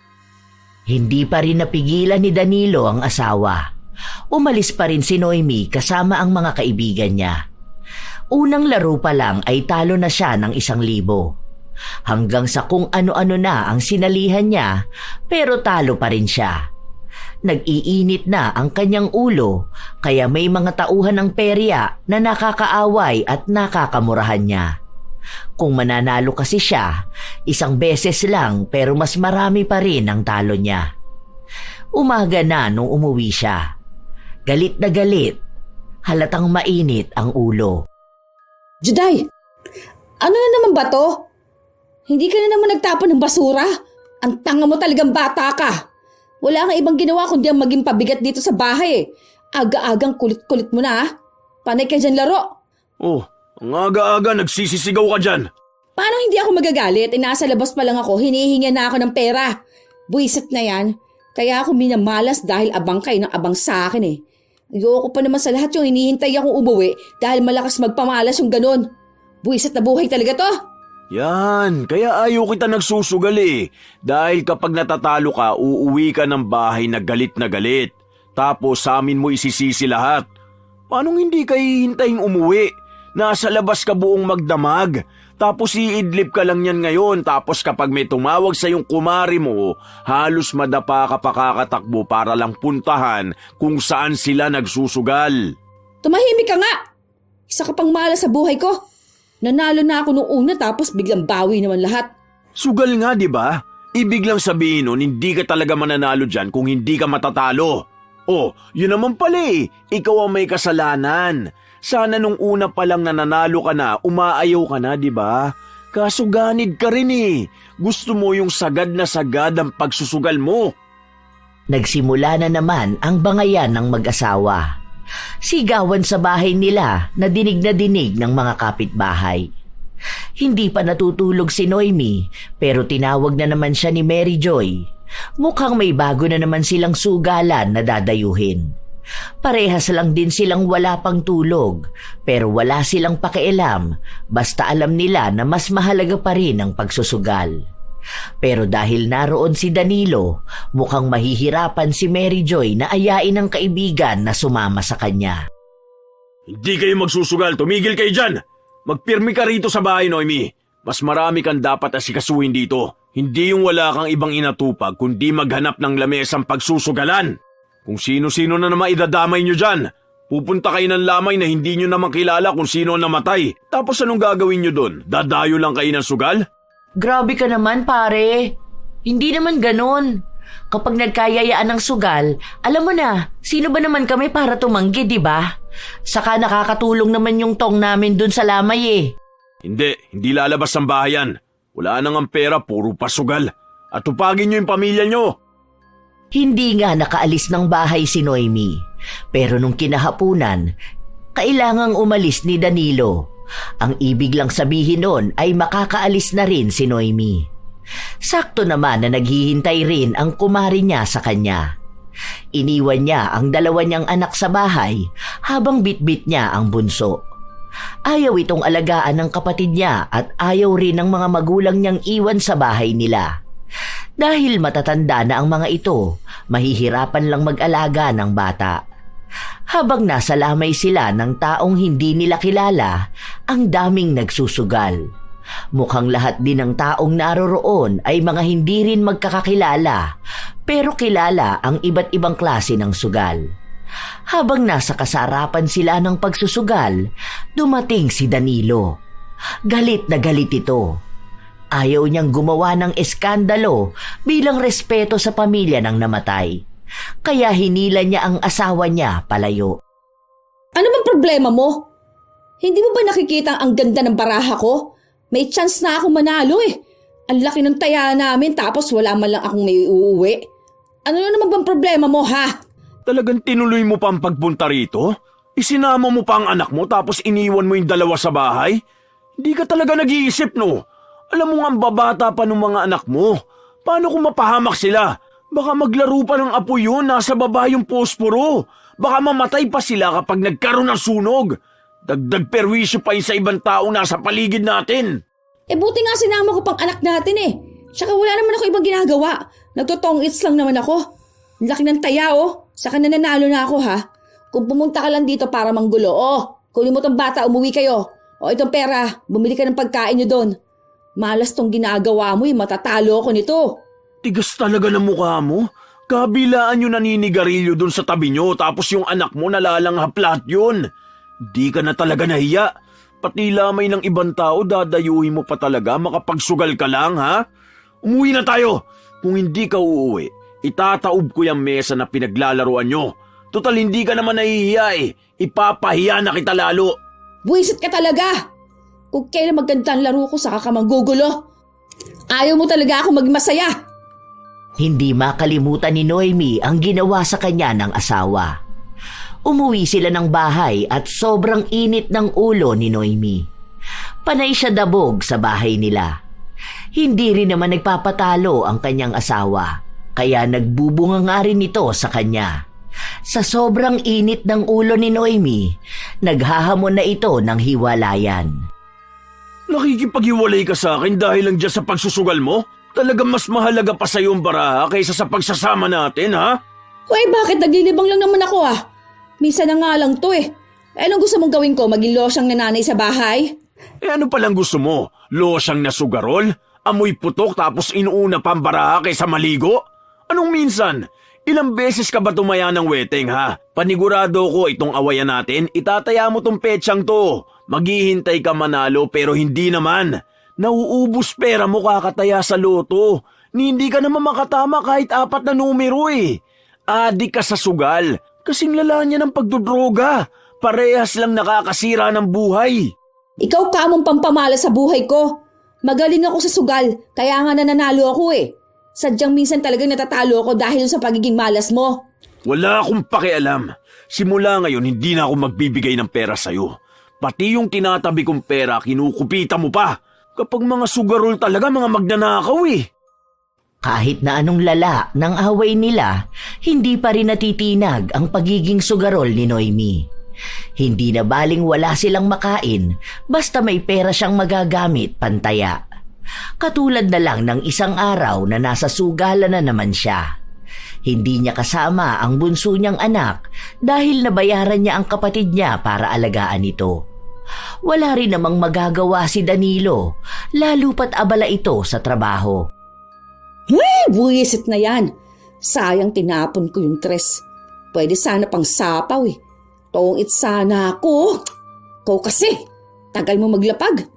Hindi pa rin napigilan ni Danilo ang asawa. Umalis pa rin si Noemi kasama ang mga kaibigan niya. Unang laro pa lang ay talo na siya ng 1,000. Hanggang sa kung ano-ano na ang sinalihan niya, pero talo pa rin siya. Nag-iinit na ang kanyang ulo, kaya may mga tauhan ng perya na nakakaaway at nakakamurahan niya. Kung mananalo kasi siya, 1 beses lang pero mas marami pa rin ang talo niya. Umaga na nung umuwi siya. Galit na galit, halatang mainit ang ulo. Juday, ano na naman ba to? Hindi ka na naman nagtapon ng basura? Ang tanga mo talagang bata ka. Wala kang ibang ginawa kundi ang maging pabigat dito sa bahay eh. Aga-agang kulit-kulit mo na ha. Panay ka dyan laro. Oh, ang aga-aga nagsisisigaw ka dyan. Paano hindi ako magagalit? Nasa labas pa lang ako, hinihinga na ako ng pera. Buwisit na yan. Kaya ako minamalas dahil abang kayo ng abang sa akin eh. Ayoko pa naman sa lahat yung hinihintay akong umuwi dahil malakas magpamalas yung ganun. Buwisit na buhay talaga to. Yan, kaya ayaw kita nagsusugal eh. Dahil kapag natatalo ka, uuwi ka ng bahay na galit na galit. Tapos sa amin mo isisisi lahat. Paano hindi ka hihintaying umuwi? Nasa labas ka buong magdamag. Tapos iidlip ka lang yan ngayon. Tapos kapag may tumawag sa yung kumari mo, halos madapa ka pa kakatakbo para lang puntahan kung saan sila nagsusugal. Tumahimik ka nga. Isa ka pang malas sa buhay ko. Nanalo na ako nung una tapos biglang bawi naman lahat. Sugal nga, di ba? Ibig lang sabihin nun, hindi ka talaga mananalo dyan kung hindi ka matatalo. Oh, yun naman pala eh. Ikaw ang may kasalanan. Sana nung una pa lang nananalo ka na, umaayaw ka na, di ba? Kaso ganid ka rin eh. Gusto mo yung sagad na sagad ang pagsusugal mo. Nagsimula na naman ang bangayan ng mag-asawa. Sigawan sa bahay nila na dinig ng mga kapitbahay. Hindi pa natutulog si Noemi pero tinawag na naman siya ni Mary Joy. Mukhang may bago na naman silang sugalan na dadayuhin. Parehas lang din silang wala pang tulog pero wala silang pakialam basta alam nila na mas mahalaga pa rin ang pagsusugal. Pero dahil naroon si Danilo, mukhang mahihirapan si Mary Joy na ayain ang kaibigan na sumama sa kanya. Hindi kayo magsusugal, tumigil kayo dyan. Magpirmi ka rito sa bahay, Noemi. Mas marami kang dapat asikasuhin dito. Hindi yung wala kang ibang inatupag, kundi maghanap ng lamesang pagsusugalan. Kung sino-sino na naman idadamay nyo dyan. Pupunta kayo ng lamay na hindi nyo naman kilala kung sino ang namatay. Tapos anong gagawin nyo doon? Dadayo lang kayo ng sugal? Grabe ka naman, pare. Hindi naman ganon. Kapag nagkayayaan ng sugal, alam mo na, sino ba naman kami para tumanggi, di ba? Saka nakakatulong naman yung tong namin dun sa lamay eh. Hindi lalabas ang bahayan. Wala nang ang pera, puro pasugal. At tupagin nyo yung pamilya nyo. Hindi nga nakaalis ng bahay si Noemi. Pero nung kinahapunan, kailangang umalis ni Danilo. Ang ibig lang sabihin nun ay makakaalis na rin si Noemi. Sakto naman na naghihintay rin ang kumari niya sa kanya. Iniwan niya ang dalawa niyang anak sa bahay habang bitbit niya ang bunso. Ayaw itong alagaan ng kapatid niya at ayaw rin ng mga magulang niyang iwan sa bahay nila. Dahil matatanda na ang mga ito, mahihirapan lang mag-alaga ng bata. Habang nasa lamay sila ng taong hindi nila kilala, ang daming nagsusugal. Mukhang lahat din ng taong naroroon ay mga hindi rin magkakakilala, pero kilala ang iba't ibang klase ng sugal. Habang nasa kasarapan sila ng pagsusugal, dumating si Danilo. Galit na galit ito. Ayaw niyang gumawa ng eskandalo bilang respeto sa pamilya ng namatay. Kaya hinila niya ang asawa niya palayo. Ano bang problema mo? Hindi mo ba nakikita ang ganda ng baraha ko? May chance na akong manalo eh. Ang laki ng taya namin tapos wala man lang akong may uuwi. Ano na naman bang problema mo ha? Talagang tinuloy mo pa ang pagpunta rito? Isinama mo pa ang anak mo tapos iniwan mo yung dalawa sa bahay? Hindi ka talaga nag-iisip no? Alam mo nga ang babata pa ng mga anak mo. Paano kung mapahamak sila? Baka maglaro pa ng apo yun, nasa baba yung posporo. Baka mamatay pa sila kapag nagkaroon ng sunog. Dagdag perwisyo pa yun sa ibang taong nasa paligid natin. Buti nga sinama ko pang anak natin eh. Tsaka wala naman ako ibang ginagawa. Nagtotong-its lang naman ako. Ang laki ng taya oh. Saka nananalo na ako ha. Kung pumunta ka lang dito para manggulo, kunin mo tong bata, umuwi kayo. Itong pera, bumili ka ng pagkain nyo doon. Malas tong ginagawa mo matatalo ako nito. Tigas talaga ng mukha mo. Kabilaan yung naninigarilyo dun sa tabi nyo tapos yung anak mo nalalanghaplat yun. Di ka na talaga nahiya. Pati lamay ng ibang tao dadayuhin mo pa talaga makapagsugal ka lang ha? Umuwi na tayo. Kung hindi ka uuwi, itataob ko yung mesa na pinaglalaroan nyo. Total hindi ka naman nahihiya eh. Ipapahiya na kita lalo. Buwisit ka talaga. Kung kailan maganda ang laro ko saka ka manggugulo. Ayaw mo talaga ako magmasaya. Hindi makalimutan ni Noemi ang ginawa sa kanya ng asawa. Umuwi sila ng bahay at sobrang init ng ulo ni Noemi. Panay siya dabog sa bahay nila. Hindi rin naman nagpapatalo ang kanyang asawa, kaya nagbubunga nga rin ito sa kanya. Sa sobrang init ng ulo ni Noemi, naghahamon na ito ng hiwalayan. Nakikipaghiwalay ka sa akin dahil lang dyan sa pagsusugal mo? Talagang mas mahalaga pa sa'yo ang baraha kaysa sa pagsasama natin, ha? Uy, bakit naglilibang lang naman ako Minsan na nga lang to anong gusto mong gawin ko? Maging losyang nananay sa bahay? Ano palang gusto mo? Losyang nasugarol? Amoy putok tapos inuuna pa ang baraha kaysa maligo? Anong minsan? Ilang beses ka ba tumaya ng weteng, ha? Panigurado ko itong awayan natin, itataya mo tong petsang to. Maghihintay ka manalo pero hindi naman. Nauubos pera mo kakataya sa loto. Hindi ka naman makatama kahit 4 na numero Adik ka sa sugal. Kasing lala niya ng pagdodroga. Parehas lang nakakasira ng buhay. Ikaw ka among pampamala sa buhay ko. Magaling ako sa sugal, kaya nga nananalo ako Sadyang minsan talagang natatalo ako dahil sa pagiging malas mo. Wala akong pakialam. Simula ngayon hindi na ako magbibigay ng pera sa'yo. Pati yung tinatabi kong pera kinukupita mo pa. Kapag mga sugarol talaga, mga magnanakaw Kahit na anong lala ng away nila, hindi pa rin natitinag ang pagiging sugarol ni Noemi. Hindi na baling wala silang makain, basta may pera siyang magagamit pantaya. Katulad na lang ng isang araw na nasa sugalan na naman siya. Hindi niya kasama ang bunso niyang anak dahil nabayaran niya ang kapatid niya para alagaan ito. Wala rin namang magagawa si Danilo, lalo pat abala ito sa trabaho. Buwisit na yan. Sayang tinapon ko yung tres. Pwede sana pang sapaw Tongit sana ako. Ikaw kasi, tagal mo maglapag.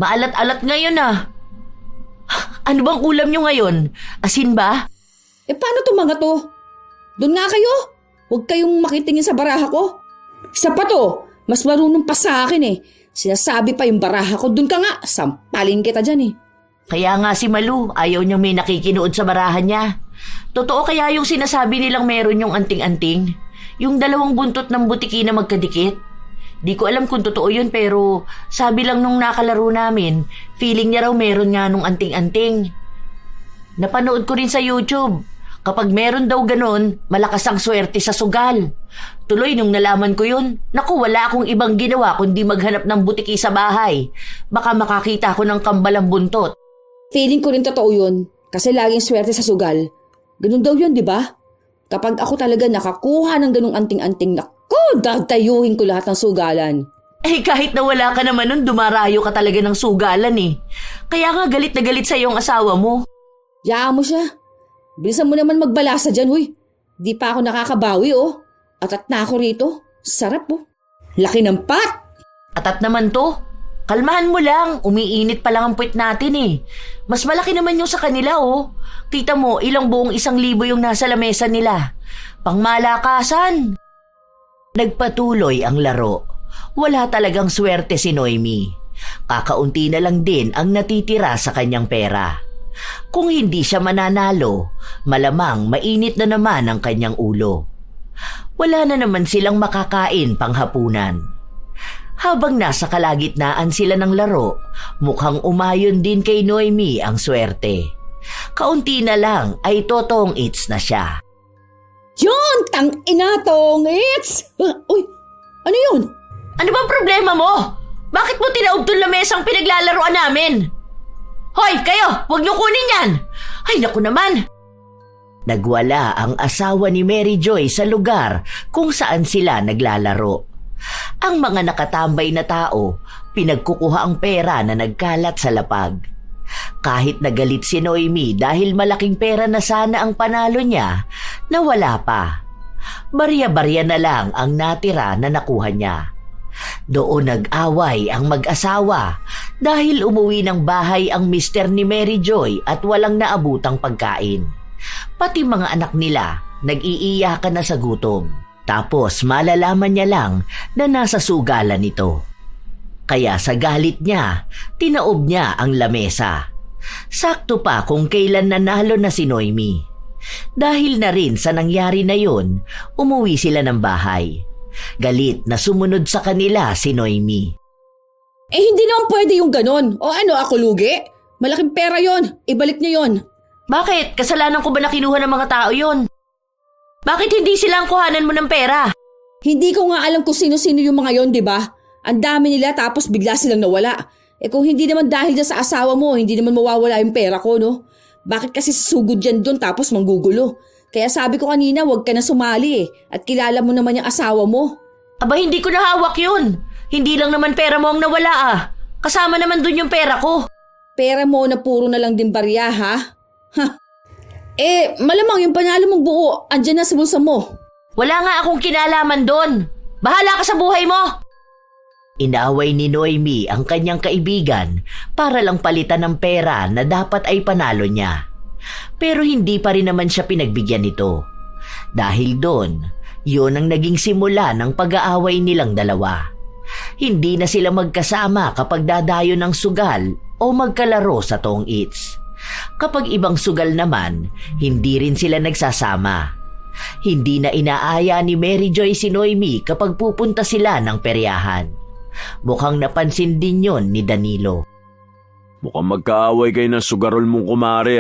Maalat-alat ngayon Ano bang ulam nyo ngayon? Asin ba? Paano to mga to? Doon nga kayo. Huwag kayong makitingin sa baraha ko. Isa pa to, mas marunong pa sa akin Sinasabi pa yung baraha ko, doon ka nga, sampalin kita dyan Kaya nga si Malu, ayaw niyang may nakikinood sa barahan niya. Totoo kaya yung sinasabi nilang meron yung anting-anting? Yung 2 buntot ng butiki na magkadikit? Di ko alam kung totoo yun pero sabi lang nung nakalaro namin, feeling niya raw meron nga nung anting-anting. Napanood ko rin sa YouTube. Kapag meron daw ganon, malakas ang swerte sa sugal. Tuloy nung nalaman ko yun, naku wala akong ibang ginawa kundi maghanap ng butiki sa bahay. Baka makakita ko ng kambalang buntot. Feeling ko rin totoo yun kasi laging swerte sa sugal. Ganun daw yun, di ba? Kapag ako talaga nakakuha ng ganung anting-anting, naku, dadayuhin ko lahat ng sugalan. Kahit na wala ka naman nun, dumarayo ka talaga ng sugalan Kaya nga galit na galit sa'yo ang asawa mo. Yaan mo siya. Bilisan mo naman magbalasa dyan, Di pa ako nakakabawi, Atat na ako rito. Sarap, Laki ng pat. Atat naman to. Kalmahan mo lang, umiinit pa lang ang puwit natin Mas malaki naman yung sa kanila Kita mo, ilang buong 1,000 yung nasa lamesa nila. Pangmalakasan. Nagpatuloy ang laro. Wala talagang swerte si Noemi. Kakaunti na lang din ang natitira sa kanyang pera. Kung hindi siya mananalo, malamang mainit na naman ang kanyang ulo. Wala na naman silang makakain panghapunan. Habang nasa kalagitnaan sila ng laro, mukhang umayon din kay Noemi ang swerte. Kaunti na lang ay totong its na siya. Yun! Tang-ina, tongits! Uy, ano yun? Ano bang problema mo? Bakit mo tinaob tong lamesang pinaglalaroan namin? Hoy, kayo! Huwag niyo kunin yan! Ay, naku naman! Nagwala ang asawa ni Mary Joy sa lugar kung saan sila naglalaro. Ang mga nakatambay na tao, pinagkukuha ang pera na nagkalat sa lapag. Kahit nagalit si Noemi dahil malaking pera na sana ang panalo niya, nawala pa. Barya-barya na lang ang natira na nakuha niya. Doon nag-away ang mag-asawa dahil umuwi ng bahay ang mister ni Mary Joy at walang naabutang pagkain. Pati mga anak nila nag-iiyakan na sa gutom. Tapos malalaman niya lang na nasa sugalan ito. Kaya sa galit niya, tinaob niya ang lamesa. Sakto pa kung kailan nanalo na si Noemi. Dahil na rin sa nangyari na yon, umuwi sila ng bahay. Galit na sumunod sa kanila si Noemi. Hindi naman pwede yung ganon. O ano, ako lugi? Malaking pera yon. Ibalik niyo yon. Bakit? Kasalanan ko ba na kinuha ng mga tao yon? Bakit hindi sila ang kuhanan mo ng pera? Hindi ko nga alam kung sino-sino yung mga yon, di ba? Ang dami nila tapos bigla silang nawala. Kung hindi naman dahil sa asawa mo, hindi naman mawawala yung pera ko, no? Bakit kasi sugod yan doon tapos manggugulo? Kaya sabi ko kanina, huwag ka na sumali At kilala mo naman yung asawa mo. Aba, hindi ko nahawak yun. Hindi lang naman pera mo ang nawala Kasama naman dun yung pera ko. Pera mo na puro na lang din barya, ha? Malamang yung panalo mong buo, andyan na sa bulsa mo. Wala nga akong kinalaman doon. Bahala ka sa buhay mo. Inaway ni Noemi ang kanyang kaibigan para lang palitan ng pera na dapat ay panalo niya. Pero hindi pa rin naman siya pinagbigyan nito. Dahil doon, yun ang naging simula ng pag-aaway nilang dalawa. Hindi na sila magkasama kapag dadayo ng sugal o magkalaro sa tong its. Kapag ibang sugal naman, hindi rin sila nagsasama. Hindi na inaaya ni Mary Joy si Noemi kapag pupunta sila ng peryahan. Mukhang napansin din yon ni Danilo. Mukhang magkaaway kayo ng sugarol mong kumare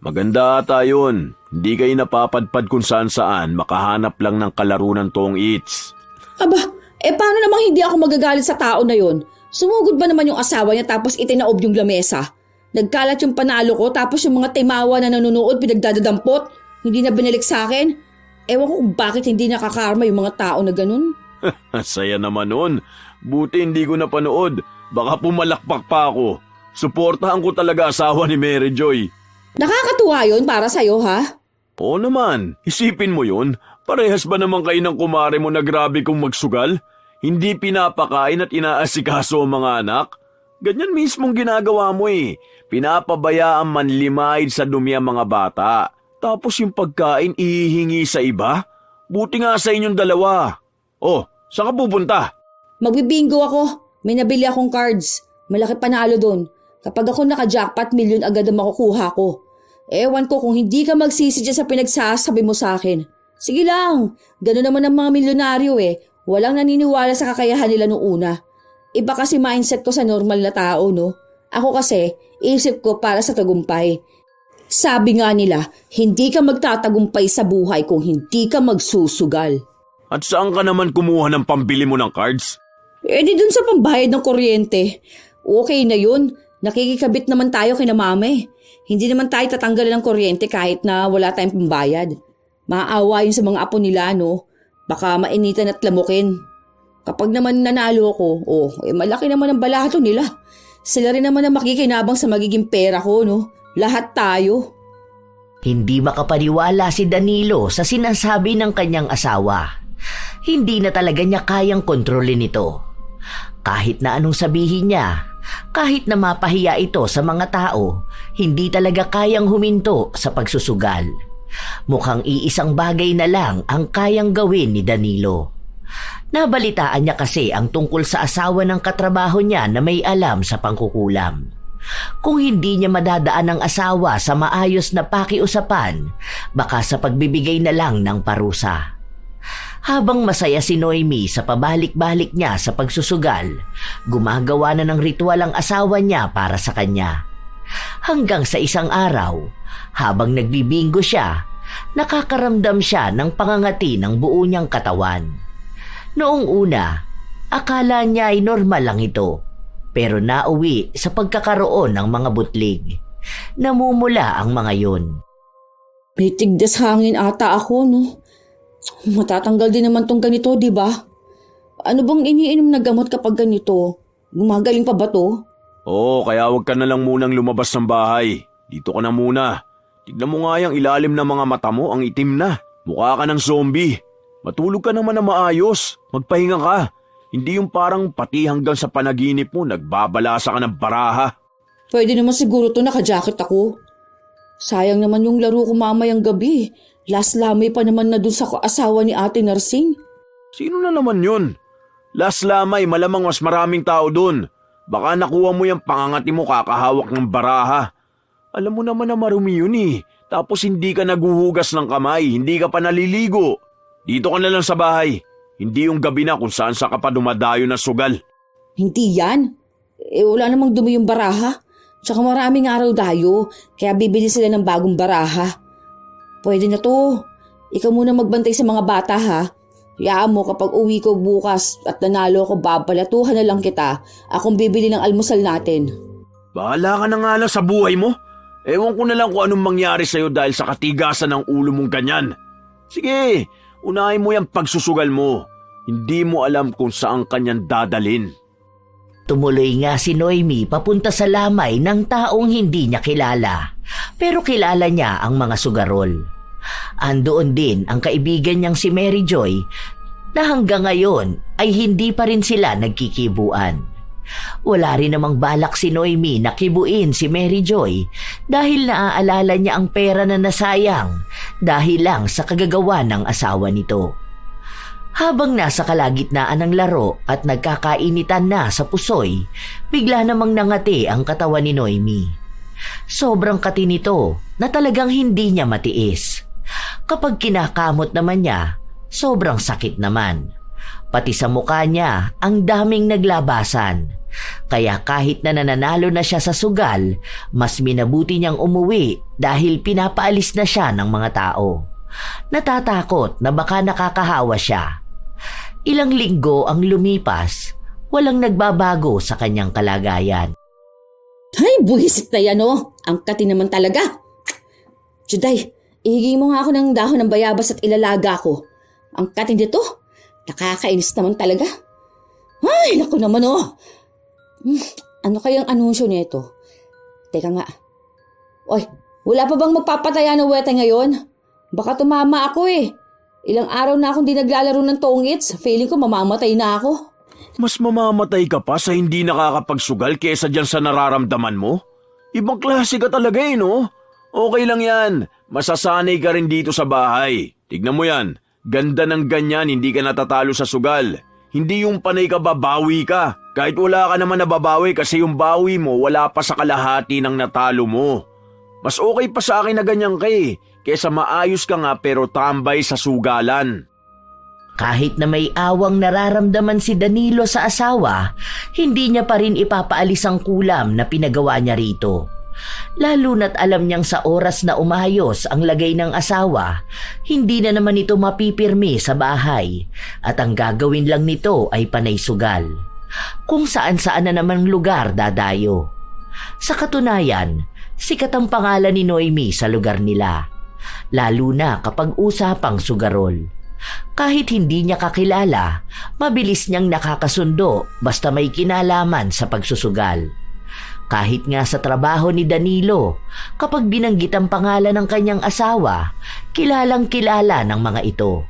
Maganda ata yun. Hindi kayo napapadpad kung saan makahanap lang ng kalaro ng tong its. Aba, paano namang hindi ako magagalit sa tao na yon? Sumugod ba naman yung asawa niya tapos itinaob yung lamesa? Nagkalat yung panalo ko tapos yung mga timawa na nanonood pinagdadadampot. Hindi na binalik sa akin. Ewan ko kung bakit hindi nakakarma yung mga tao na ganun. Saya naman nun. Buti hindi ko napanood. Baka pumalakpak pa ako. Suportahan ko talaga asawa ni Mary Joy. Nakakatuwa yun para sa'yo, ha? Oo naman. Isipin mo yun. Parehas ba naman kayo ng kumare mo na grabe kong magsugal? Hindi pinapakain at inaasikaso ang mga anak? Ganyan mismong ginagawa mo Pinapabayaan manlimahid sa dumi ang mga bata. Tapos yung pagkain ihihingi sa iba? Buti nga sa inyong dalawa. Oh, saan ka pupunta? Magbibingo ako. May nabili akong cards. Malaki panalo doon. Kapag ako naka-jackpot, milyon agad ang makukuha ko. Ewan ko kung hindi ka magsisi dyan sa pinagsasabi mo sa akin. Sige lang. Gano'n naman ang mga milyonaryo Walang naniniwala sa kakayahan nila noong una. Iba kasi mindset ko sa normal na tao, no? Ako kasi, isip ko para sa tagumpay. Sabi nga nila, hindi ka magtatagumpay sa buhay kung hindi ka magsusugal. At saan ka naman kumuha ng pambili mo ng cards? Di dun sa pambayad ng kuryente. Okay na yun. Nakikikabit naman tayo kina mame. Hindi naman tayo tatanggalan ng kuryente kahit na wala tayong pambayad. Maawa yun sa mga apo nila, no? Baka mainitan at lamukin. Kapag naman nanalo ko, malaki naman ang balato nila. Sila rin naman ang makikinabang sa magiging pera ko, no? Lahat tayo. Hindi makapaniwala si Danilo sa sinasabi ng kanyang asawa. Hindi na talaga niya kayang kontrolin ito. Kahit na anong sabihin niya, kahit na mapahiya ito sa mga tao, hindi talaga kayang huminto sa pagsusugal. Mukhang iisang bagay na lang ang kayang gawin ni Danilo. Nabalitaan niya kasi ang tungkol sa asawa ng katrabaho niya na may alam sa pangkukulam. Kung hindi niya madadaan ang asawa sa maayos na pakiusapan, baka sa pagbibigay na lang ng parusa. Habang masaya si Noemi sa pabalik-balik niya sa pagsusugal, gumagawa na ng ritual ang asawa niya para sa kanya. Hanggang sa isang araw, habang nagbibingo siya, nakakaramdam siya ng pangangati ng buo niyang katawan. Noong una, akala niya ay normal lang ito, pero nauwi sa pagkakaroon ng mga butlig. Namumula ang mga yun. May tigdas hangin ata ako, no? Matatanggal din naman tong ganito, di ba? Ano bang iniinom na gamot kapag ganito? Gumagaling pa ba to? Oo, kaya wag ka na lang munang lumabas ng bahay. Dito ka na muna. Tignan mo nga yung ilalim ng mga mata mo, ang itim na. Mukha ka ng zombie. Matulog ka naman na maayos. Magpahinga ka. Hindi yung parang pati hanggang sa panaginip mo, nagbabalasa ka ng baraha. Pwede naman siguro to naka-jacket ako. Sayang naman yung laro ko mamayang gabi. Last lamay pa naman na dun sa asawa ni Ate Narsing. Sino na naman yun? Last lamay, malamang mas maraming tao dun. Baka nakuha mo yung pangangati mo kakahawak ng baraha. Alam mo naman na marumi yun Tapos hindi ka naguhugas ng kamay, hindi ka pa naliligo. Dito ka na lang sa bahay. Hindi yung gabi na kung saan ka pa dumadayo ng sugal. Hindi yan. Wala namang dumi yung baraha. Tsaka maraming araw dayo, kaya bibili sila ng bagong baraha. Pwede na to. Ikaw muna magbantay sa mga bata ha. Hayaan mo kapag uwi ko bukas at nanalo ako, babalatuhan na lang kita. Akong bibili ng almusal natin. Bahala ka na nga lang sa buhay mo. Ewan ko na lang kung anong mangyari sa'yo dahil sa katigasan ng ulo mong ganyan. Sige, unahin mo yung pagsusugal mo. Hindi mo alam kung saan kanyan dadalin. Tumuloy nga si Noemi papunta sa lamay ng taong hindi niya kilala. Pero kilala niya ang mga sugarol. Andoon din ang kaibigan niyang si Mary Joy na hanggang ngayon ay hindi pa rin sila nagkikibuan. Wala rin namang balak si Noemi na kibuin si Mary Joy dahil naaalala niya ang pera na nasayang dahil lang sa kagagawa ng asawa nito. Habang nasa kalagitnaan ng laro at nagkakainitan na sa pusoy, bigla namang nangati ang katawan ni Noemi. Sobrang kati nito na talagang hindi niya matiis. Kapag kinakamot naman niya, sobrang sakit naman. Pati sa mukha niya, ang daming naglabasan. Kaya kahit na nananalo na siya sa sugal, mas minabuti niyang umuwi dahil pinapaalis na siya ng mga tao. Natatakot na baka nakakahawa siya. Ilang linggo ang lumipas, walang nagbabago sa kanyang kalagayan. Ay, buhisit na yan oh. Ang kati naman talaga. Juday, ihiging mo nga ako ng dahon ng bayabas at ilalaga ko. Ang kati nito, nakakainis naman talaga. Ay, naku naman oh. Ano kayang anunsyo nito? Teka nga. Oy, wala pa bang magpapataya ng weta ngayon? Baka tumama ako eh. Ilang araw na akong di naglalaro ng tongits. Feeling ko mamamatay na ako. Mas mamamatay ka pa sa hindi nakakapagsugal kesa dyan sa nararamdaman mo? Ibang klase ka talaga eh, no? Okay lang yan. Masasanay ka rin dito sa bahay. Tignan mo yan. Ganda ng ganyan, hindi ka natatalo sa sugal. Hindi yung panay ka babawi ka. Kahit wala ka naman nababawi kasi yung bawi mo wala pa sa kalahati ng natalo mo. Mas okay pa sa akin na ganyan ka eh. Kesa maayos ka nga pero tambay sa sugalan. Kahit na may awang nararamdaman si Danilo sa asawa, hindi niya pa rin ipapaalis ang kulam na pinagawa niya rito. Lalo na't alam niyang sa oras na umayos ang lagay ng asawa, hindi na naman ito mapipirmi sa bahay at ang gagawin lang nito ay panay sugal. Kung saan-saan na naman lugar dadayo. Sa katunayan, sikat ang pangalan ni Noemi sa lugar nila, lalo na kapag usapang sugarol. Kahit hindi niya kakilala, mabilis niyang nakakasundo basta may kinalaman sa pagsusugal. Kahit nga sa trabaho ni Danilo, kapag binanggit ang pangalan ng kanyang asawa, kilalang kilala ng mga ito.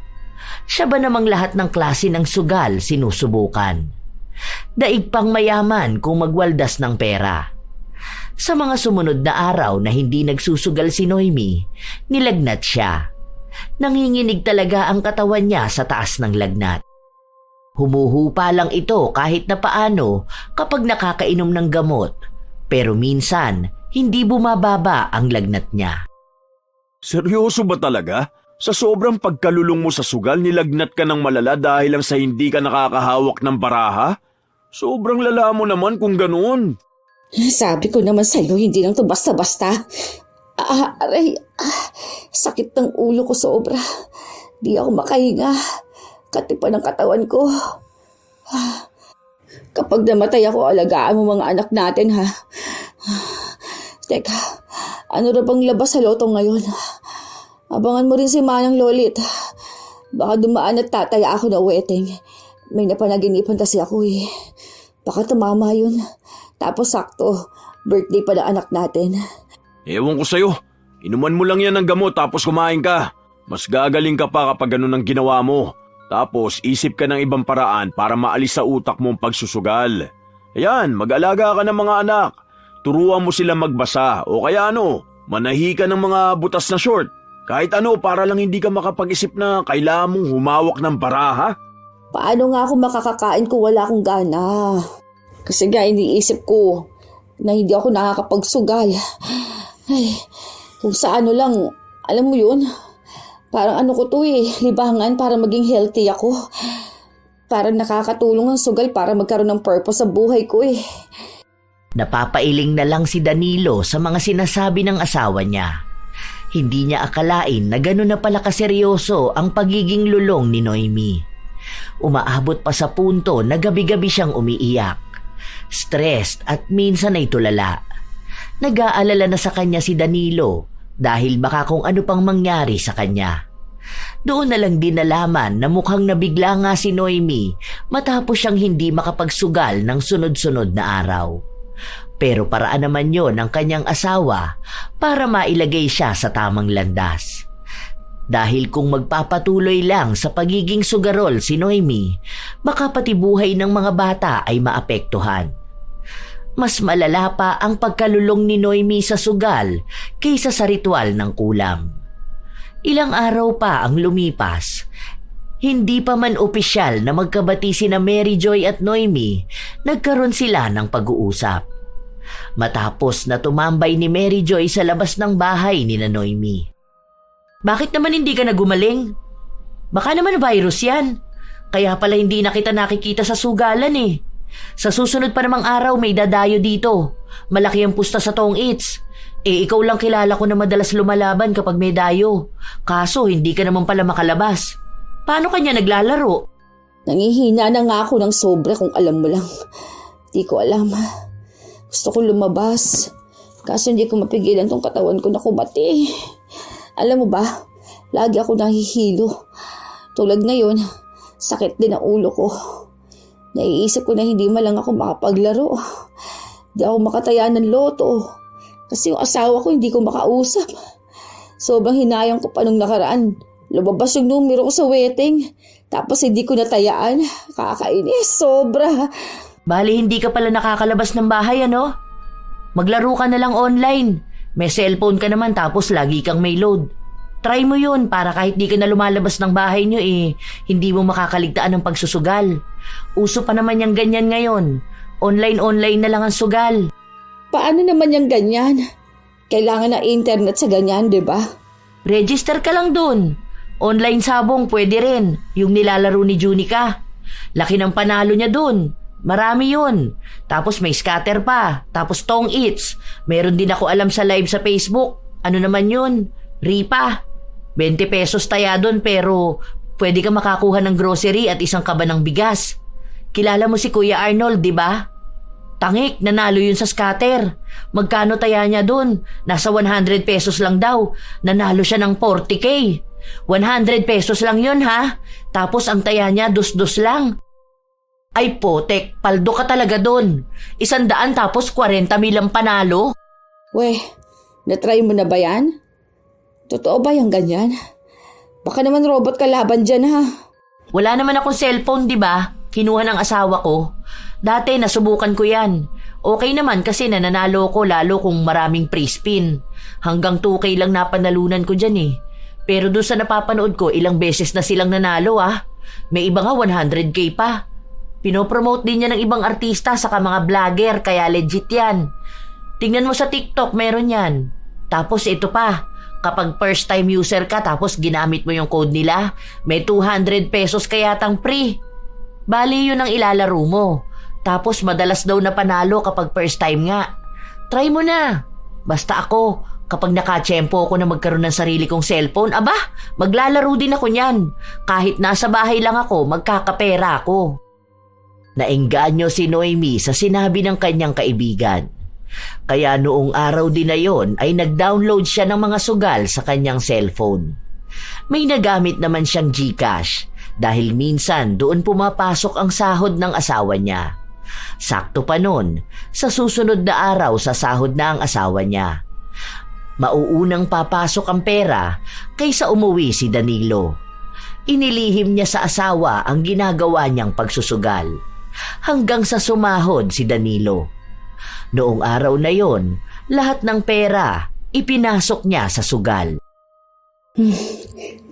Siya ba namang lahat ng klase ng sugal sinusubukan? Daig pang mayaman kung magwaldas ng pera. Sa mga sumunod na araw na hindi nagsusugal si Noemi, nilagnat siya. Nanginginig talaga ang katawan niya sa taas ng lagnat. Humuhupa lang ito kahit na paano kapag nakakainom ng gamot, pero minsan hindi bumababa ang lagnat niya. Seryoso ba talaga? Sa sobrang pagkalulong mo sa sugal, nilagnat ka ng malala dahil lang sa hindi ka nakakahawak ng baraha? Sobrang lala mo naman kung ganoon. Sabi ko naman sa'yo, hindi lang to basta-basta. Aray, sakit ng ulo ko sobra. Di ako makahinga. Katipan ng katawan ko. Kapag namatay ako, alagaan mo mga anak natin, ha? Teka, ano na bang labas sa loto ngayon? Abangan mo rin si Manang Lolit. Baka dumaan at tataya ako na wedding. May napanaginipan kasi ako eh. Baka tumama yun. Tapos sakto, birthday pa ng anak natin. Ewan ko sa'yo. Inuman mo lang yan ng gamot tapos kumain ka. Mas gagaling ka pa kapag ganun ang ginawa mo. Tapos isip ka ng ibang paraan para maalis sa utak mo ang pagsusugal. Ayan, mag-alaga ka ng mga anak. Turuan mo sila magbasa o kaya manahi ka ng mga butas na short. Kahit para lang hindi ka makapag-isip na kailangan mong humawak ng baraha. Paano nga ako makakakain kung wala akong gana? Kasi nga iniisip ko na hindi ako nakakapagsugal. Ay, Kung sa ano lang, alam mo yun, parang ano ko to libangan para maging healthy ako. Parang nakakatulong ang sugal para magkaroon ng purpose sa buhay ko Napapailing na lang si Danilo sa mga sinasabi ng asawa niya. Hindi niya akalain na gano'n na pala kaseryoso ang pagiging lulong ni Noemi. Umaabot pa sa punto na gabi-gabi siyang umiiyak. Stressed at minsan ay tulala. Nag-aalala na sa kanya si Danilo dahil baka kung ano pang mangyari sa kanya. Doon na lang din nalaman na mukhang nabigla nga si Noemi matapos siyang hindi makapagsugal ng sunod-sunod na araw. Pero paraan naman yon ng kanyang asawa para mailagay siya sa tamang landas. Dahil kung magpapatuloy lang sa pagiging sugarol si Noemi, baka pati buhay ng mga bata ay maapektuhan. Mas malala pa ang pagkalulong ni Noemi sa sugal kaysa sa ritual ng kulam. Ilang araw pa ang lumipas. Hindi pa man opisyal na magkabati sina Mary Joy at Noemi, nagkaroon sila ng pag-uusap. Matapos na tumambay ni Mary Joy sa labas ng bahay ni Noemi. Bakit naman hindi ka na gumaling? Baka naman virus yan. Kaya pala hindi na kita nakikita sa sugalan Sa susunod pa namang araw may dadayo dito. Malaki ang pusta sa Tong Its. Ikaw lang kilala ko na madalas lumalaban kapag may dayo. Kaso hindi ka naman pala makalabas. Paano kanya naglalaro? Nangihina na nga ako ng sobra kung alam mo lang. Di ko alam. Gusto ko lumabas. Kaso hindi ko mapigilan tong katawan ko na kumati. Alam mo ba, lagi ako nahihilo. Tulad ngayon, sakit din ang ulo ko. Naiisip ko na hindi malang ako makapaglaro. Di ako makataya ng loto. Kasi yung asawa ko hindi ko makausap. Sobrang hinayang ko pa nung nakaraan. Lumabas yung numero ko sa wedding. Tapos hindi ko natayaan. Kakainis, sobra. Bali hindi ka pala nakakalabas ng bahay Maglaro ka na lang online. May cellphone ka naman tapos lagi kang may load. Try mo yun para kahit di ka na lumalabas ng bahay nyo hindi mo makakaligtaan ng pagsusugal. Uso pa naman yung ganyan ngayon. Online na lang ang sugal. Paano naman yung ganyan? Kailangan ng internet sa ganyan, di ba? Register ka lang dun. Online sabong pwede rin. Yung nilalaro ni Junica. Laki ng panalo niya dun. Marami yun. Tapos may scatter pa. Tapos Tong Its. Meron din ako alam sa live sa Facebook. Ano naman yun? Ripa. 20 pesos taya doon pero pwede ka makakuha ng grocery at isang kaba ng bigas. Kilala mo si Kuya Arnold, di ba? Tangik, nanalo yun sa scatter. Magkano taya niya doon? Nasa 100 pesos lang daw. Nanalo siya ng 40K. 100 pesos lang yun ha? Tapos ang taya niya dus-dus lang. Ay potek, paldo ka talaga doon. 100 tapos 40,000 ang panalo. Weh, natry mo na ba yan? Totoo ba yung ganyan? Baka naman robot ka laban dyan ha? Wala naman akong cellphone, di ba? Kinuha ng asawa ko. Dati nasubukan ko yan. Okay naman kasi nananalo ko lalo kung maraming free spin. Hanggang 2K lang napanalunan ko dyan Pero doon sa napapanood ko, ilang beses na silang nanalo May iba nga 100K pa. Pinopromote din niya ng ibang artista saka mga vlogger kaya legit yan. Tingnan mo sa TikTok, meron yan. Tapos ito pa. Kapag first time user ka tapos ginamit mo yung code nila, may 200 pesos kayatang free. Bali yun ang ilalaro mo. Tapos madalas daw na panalo kapag first time nga. Try mo na. Basta ako, kapag nakatsyempo ako na magkaroon ng sarili kong cellphone, maglalaro din ako niyan. Kahit nasa bahay lang ako, magkakapera ako. Naengganyo si Noemi sa sinabi ng kanyang kaibigan. Kaya noong araw din na yon ay nag-download siya ng mga sugal sa kanyang cellphone. May nagamit naman siyang GCash dahil minsan doon pumapasok ang sahod ng asawa niya. Sakto pa nun, sa susunod na araw sa sahod na ang asawa niya. Mauunang papasok ang pera kaysa umuwi si Danilo. Inilihim niya sa asawa ang ginagawa niyang pagsusugal hanggang sa sumahod si Danilo. Noong araw na yon, lahat ng pera ipinasok niya sa sugal.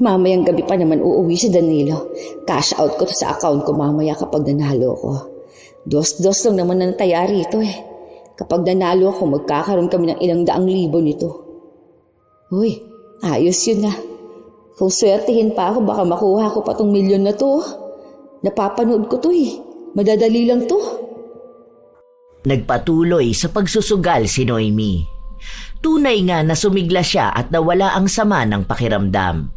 Mamayang gabi pa naman uuwi si Danilo. Cash out ko to sa account ko mamaya kapag nanalo ko. Dos-dos lang naman ang taya rito Kapag nanalo ako, magkakaroon kami ng 100,000 nito. Uy, ayos yun na. Kung swertihin pa ako, baka makuha ko pa tong milyon na to. Napapanood ko to eh. Madadali lang to. Nagpatuloy sa pagsusugal si Noemi. Tunay nga na sumigla siya at nawala ang sama ng pakiramdam.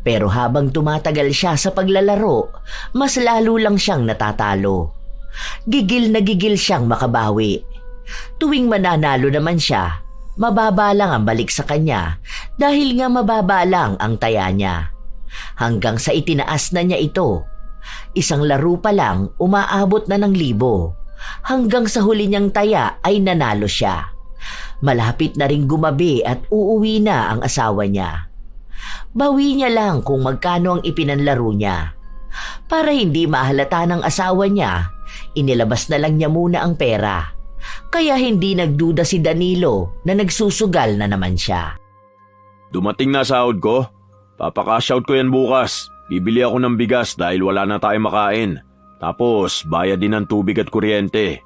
Pero habang tumatagal siya sa paglalaro, mas lalo lang siyang natatalo. Gigil na gigil siyang makabawi. Tuwing mananalo naman siya, mababa lang ang balik sa kanya dahil nga mababa lang ang taya niya. Hanggang sa itinaas na niya ito. Isang laro pa lang umaabot na ng 1,000. Hanggang sa huli niyang taya ay nanalo siya. Malapit na ring gumabi at uuwi na ang asawa niya. Bawi niya lang kung magkano ang ipinanlaro niya. Para hindi mahalata ng asawa niya, inilabas na lang niya muna ang pera. Kaya hindi nagduda si Danilo na nagsusugal na naman siya. Dumating na sahod ko. Papaka-shout ko yan bukas. Bibili ako ng bigas dahil wala na tayong makain. Tapos, bayad din ng tubig at kuryente.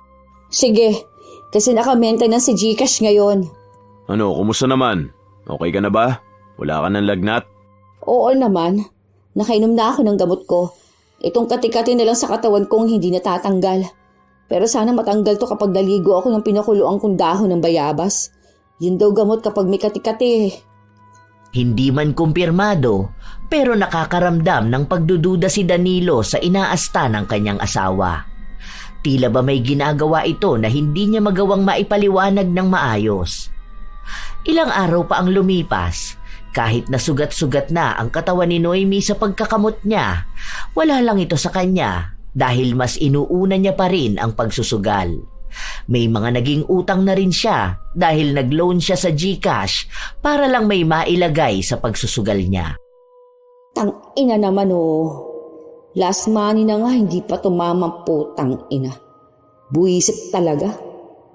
Sige, kasi naka-maintenance si Gcash ngayon. Ano, kumusta naman? Okay ka na ba? Wala ka ng lagnat? Oo naman. Nakainom na ako ng gamot ko. Itong kati-kati na lang sa katawan kong hindi natatanggal. Pero sana matanggal to kapag naligo ako ng pinakuluang kong dahon ng bayabas. Yun daw gamot kapag may kati-kati. Hindi man kumpirmado, pero nakakaramdam ng pagdududa si Danilo sa inaasta ng kanyang asawa. Tila ba may ginagawa ito na hindi niya magawang maipaliwanag ng maayos. Ilang araw pa ang lumipas, kahit na sugat-sugat na ang katawan ni Noemi sa pagkakamot niya, wala lang ito sa kanya dahil mas inuuna niya pa rin ang pagsusugal. May mga naging utang na rin siya dahil nag-loan siya sa Gcash para lang may mailagay sa pagsusugal niya. Tang-ina naman oh. Last money na nga, hindi pa tumamang po, tang-ina. Buisit talaga.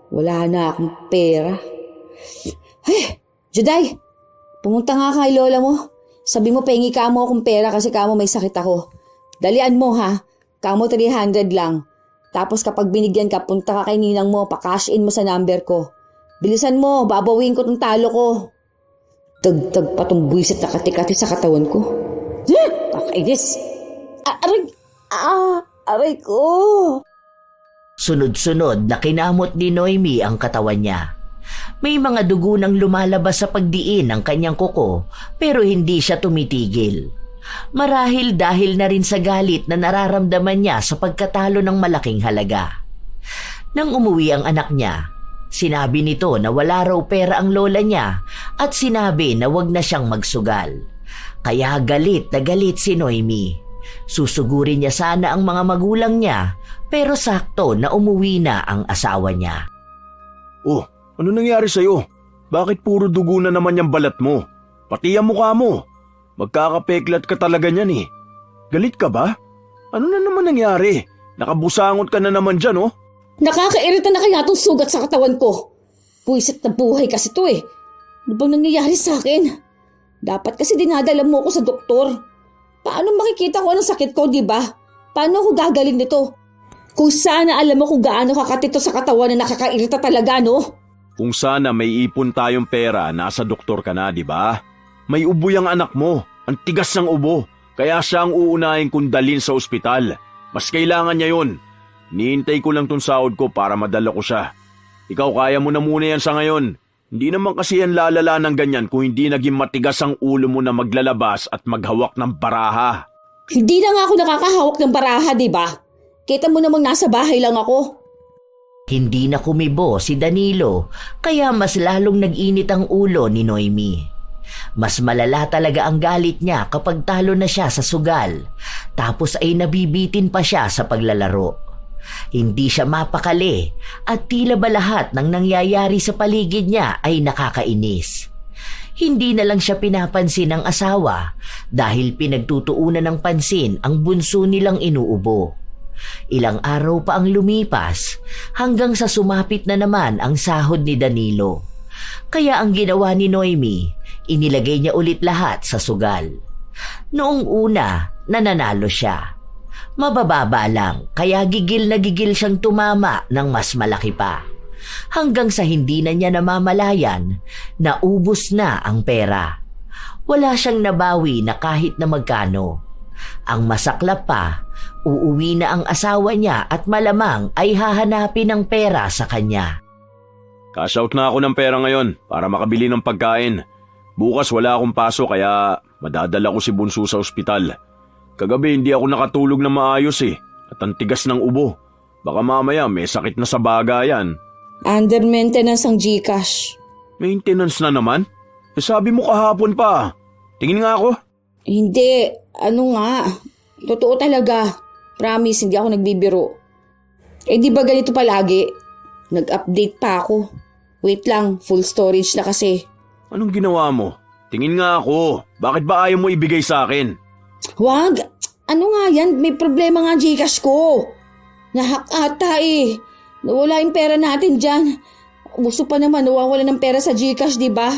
Wala na akong pera. Ay, Juday! Pumunta nga kay lola mo. Sabi mo, pengi ka mo akong pera kasi kamo may sakit ako. Dalian mo ha. Kamo 300 lang. Tapos kapag binigyan ka, punta ka kay ninang mo, pa-cash in mo sa number ko. Bilisan mo, babawin ko tong talo ko. Tagtag pa tong buwisit na kati-kati sa katawan ko. Kakainis. Aray ko. Sunod-sunod na kinamot ni Noemi ang katawan niya. May mga dugo nang lumalabas sa pagdiin ng kanyang kuko pero hindi siya tumitigil. Marahil dahil na rin sa galit na nararamdaman niya sa pagkatalo ng malaking halaga. Nang umuwi ang anak niya, sinabi nito na wala raw pera ang lola niya at sinabi na wag na siyang magsugal. Kaya galit na galit si Noemi. Susugurin niya sana ang mga magulang niya pero sakto na umuwi na ang asawa niya. Oh, ano nangyari sa'yo? Bakit puro dugo na naman yung balat mo? Pati ang mukha mo. Magkakapeklat ka talaga niyan eh. Galit ka ba? Ano na naman nangyari? Nakabusangot ka na naman dyan oh. Nakakairita na kaya itong sugat sa katawan ko. Puwisit na buhay kasi to eh. Ano bang nangyayari sa akin? Dapat kasi dinadala mo ako sa doktor. Paano makikita ko anong sakit ko, di ba? Paano ako gagaling nito? Kung sana alam mo kung gaano kakatito sa katawan na nakakairita talaga, no? Kung sana may ipon tayong pera, nasa doktor ka na, di ba? May ubo yung anak mo. Ang tigas ng ubo. Kaya siya ang uunahin kong dalhin sa ospital. Mas kailangan niya yun. Nihintay ko lang tong sahod ko para madala ko siya. Ikaw kaya mo na muna yan sa ngayon. Hindi naman kasi yan lalala ng ganyan kung hindi naging matigas ang ulo mo na maglalabas at maghawak ng baraha. Hindi na nga ako nakakahawak ng baraha, di ba? Kita mo namang nasa bahay lang ako. Hindi na kumibo si Danilo kaya mas lalong nag-init ang ulo ni Noemi. Mas malala talaga ang galit niya kapag talo na siya sa sugal, tapos ay nabibitin pa siya sa paglalaro. Hindi siya mapakali at tila ba lahat ng nangyayari sa paligid niya ay nakakainis. Hindi na lang siya pinapansin ng asawa dahil pinagtutuunan ng pansin ang bunso nilang inuubo. Ilang araw pa ang lumipas hanggang sa sumapit na naman ang sahod ni Danilo. Kaya ang ginawa ni Noemi, inilagay niya ulit lahat sa sugal. Noong una, nananalo siya. Mabababa lang, kaya gigil na gigil siyang tumama ng mas malaki pa. hanggang sa hindi na niya namamalayan, naubos na ang pera. Wala siyang nabawi na kahit na magkano. Ang masaklap pa, uuwi na ang asawa niya at malamang ay hahanapin ng pera sa kanya. Cash out na ako ng pera ngayon para makabili ng pagkain. Bukas wala akong paso kaya madadala ko si Bunso sa ospital. Kagabi hindi ako nakatulog na maayos at ang tigas ng ubo. Baka mamaya may sakit na sa baga yan. Under maintenance ang GCash. Maintenance na naman? Sabi mo kahapon pa. Tingin nga ako. Hindi, ano nga. Totoo talaga. Promise, hindi ako nagbibiro. Di ba ganito palagi? Nag-update pa ako. Wait lang, full storage na kasi. Anong ginawa mo? Tingin nga ako. Bakit ba ayaw mo ibigay sa akin? Wag! Ano nga yan? May problema nga ang GCash ko. Nahack ata Nawala yung pera natin dyan. Gusto pa naman nawawala ng pera sa GCash, di ba?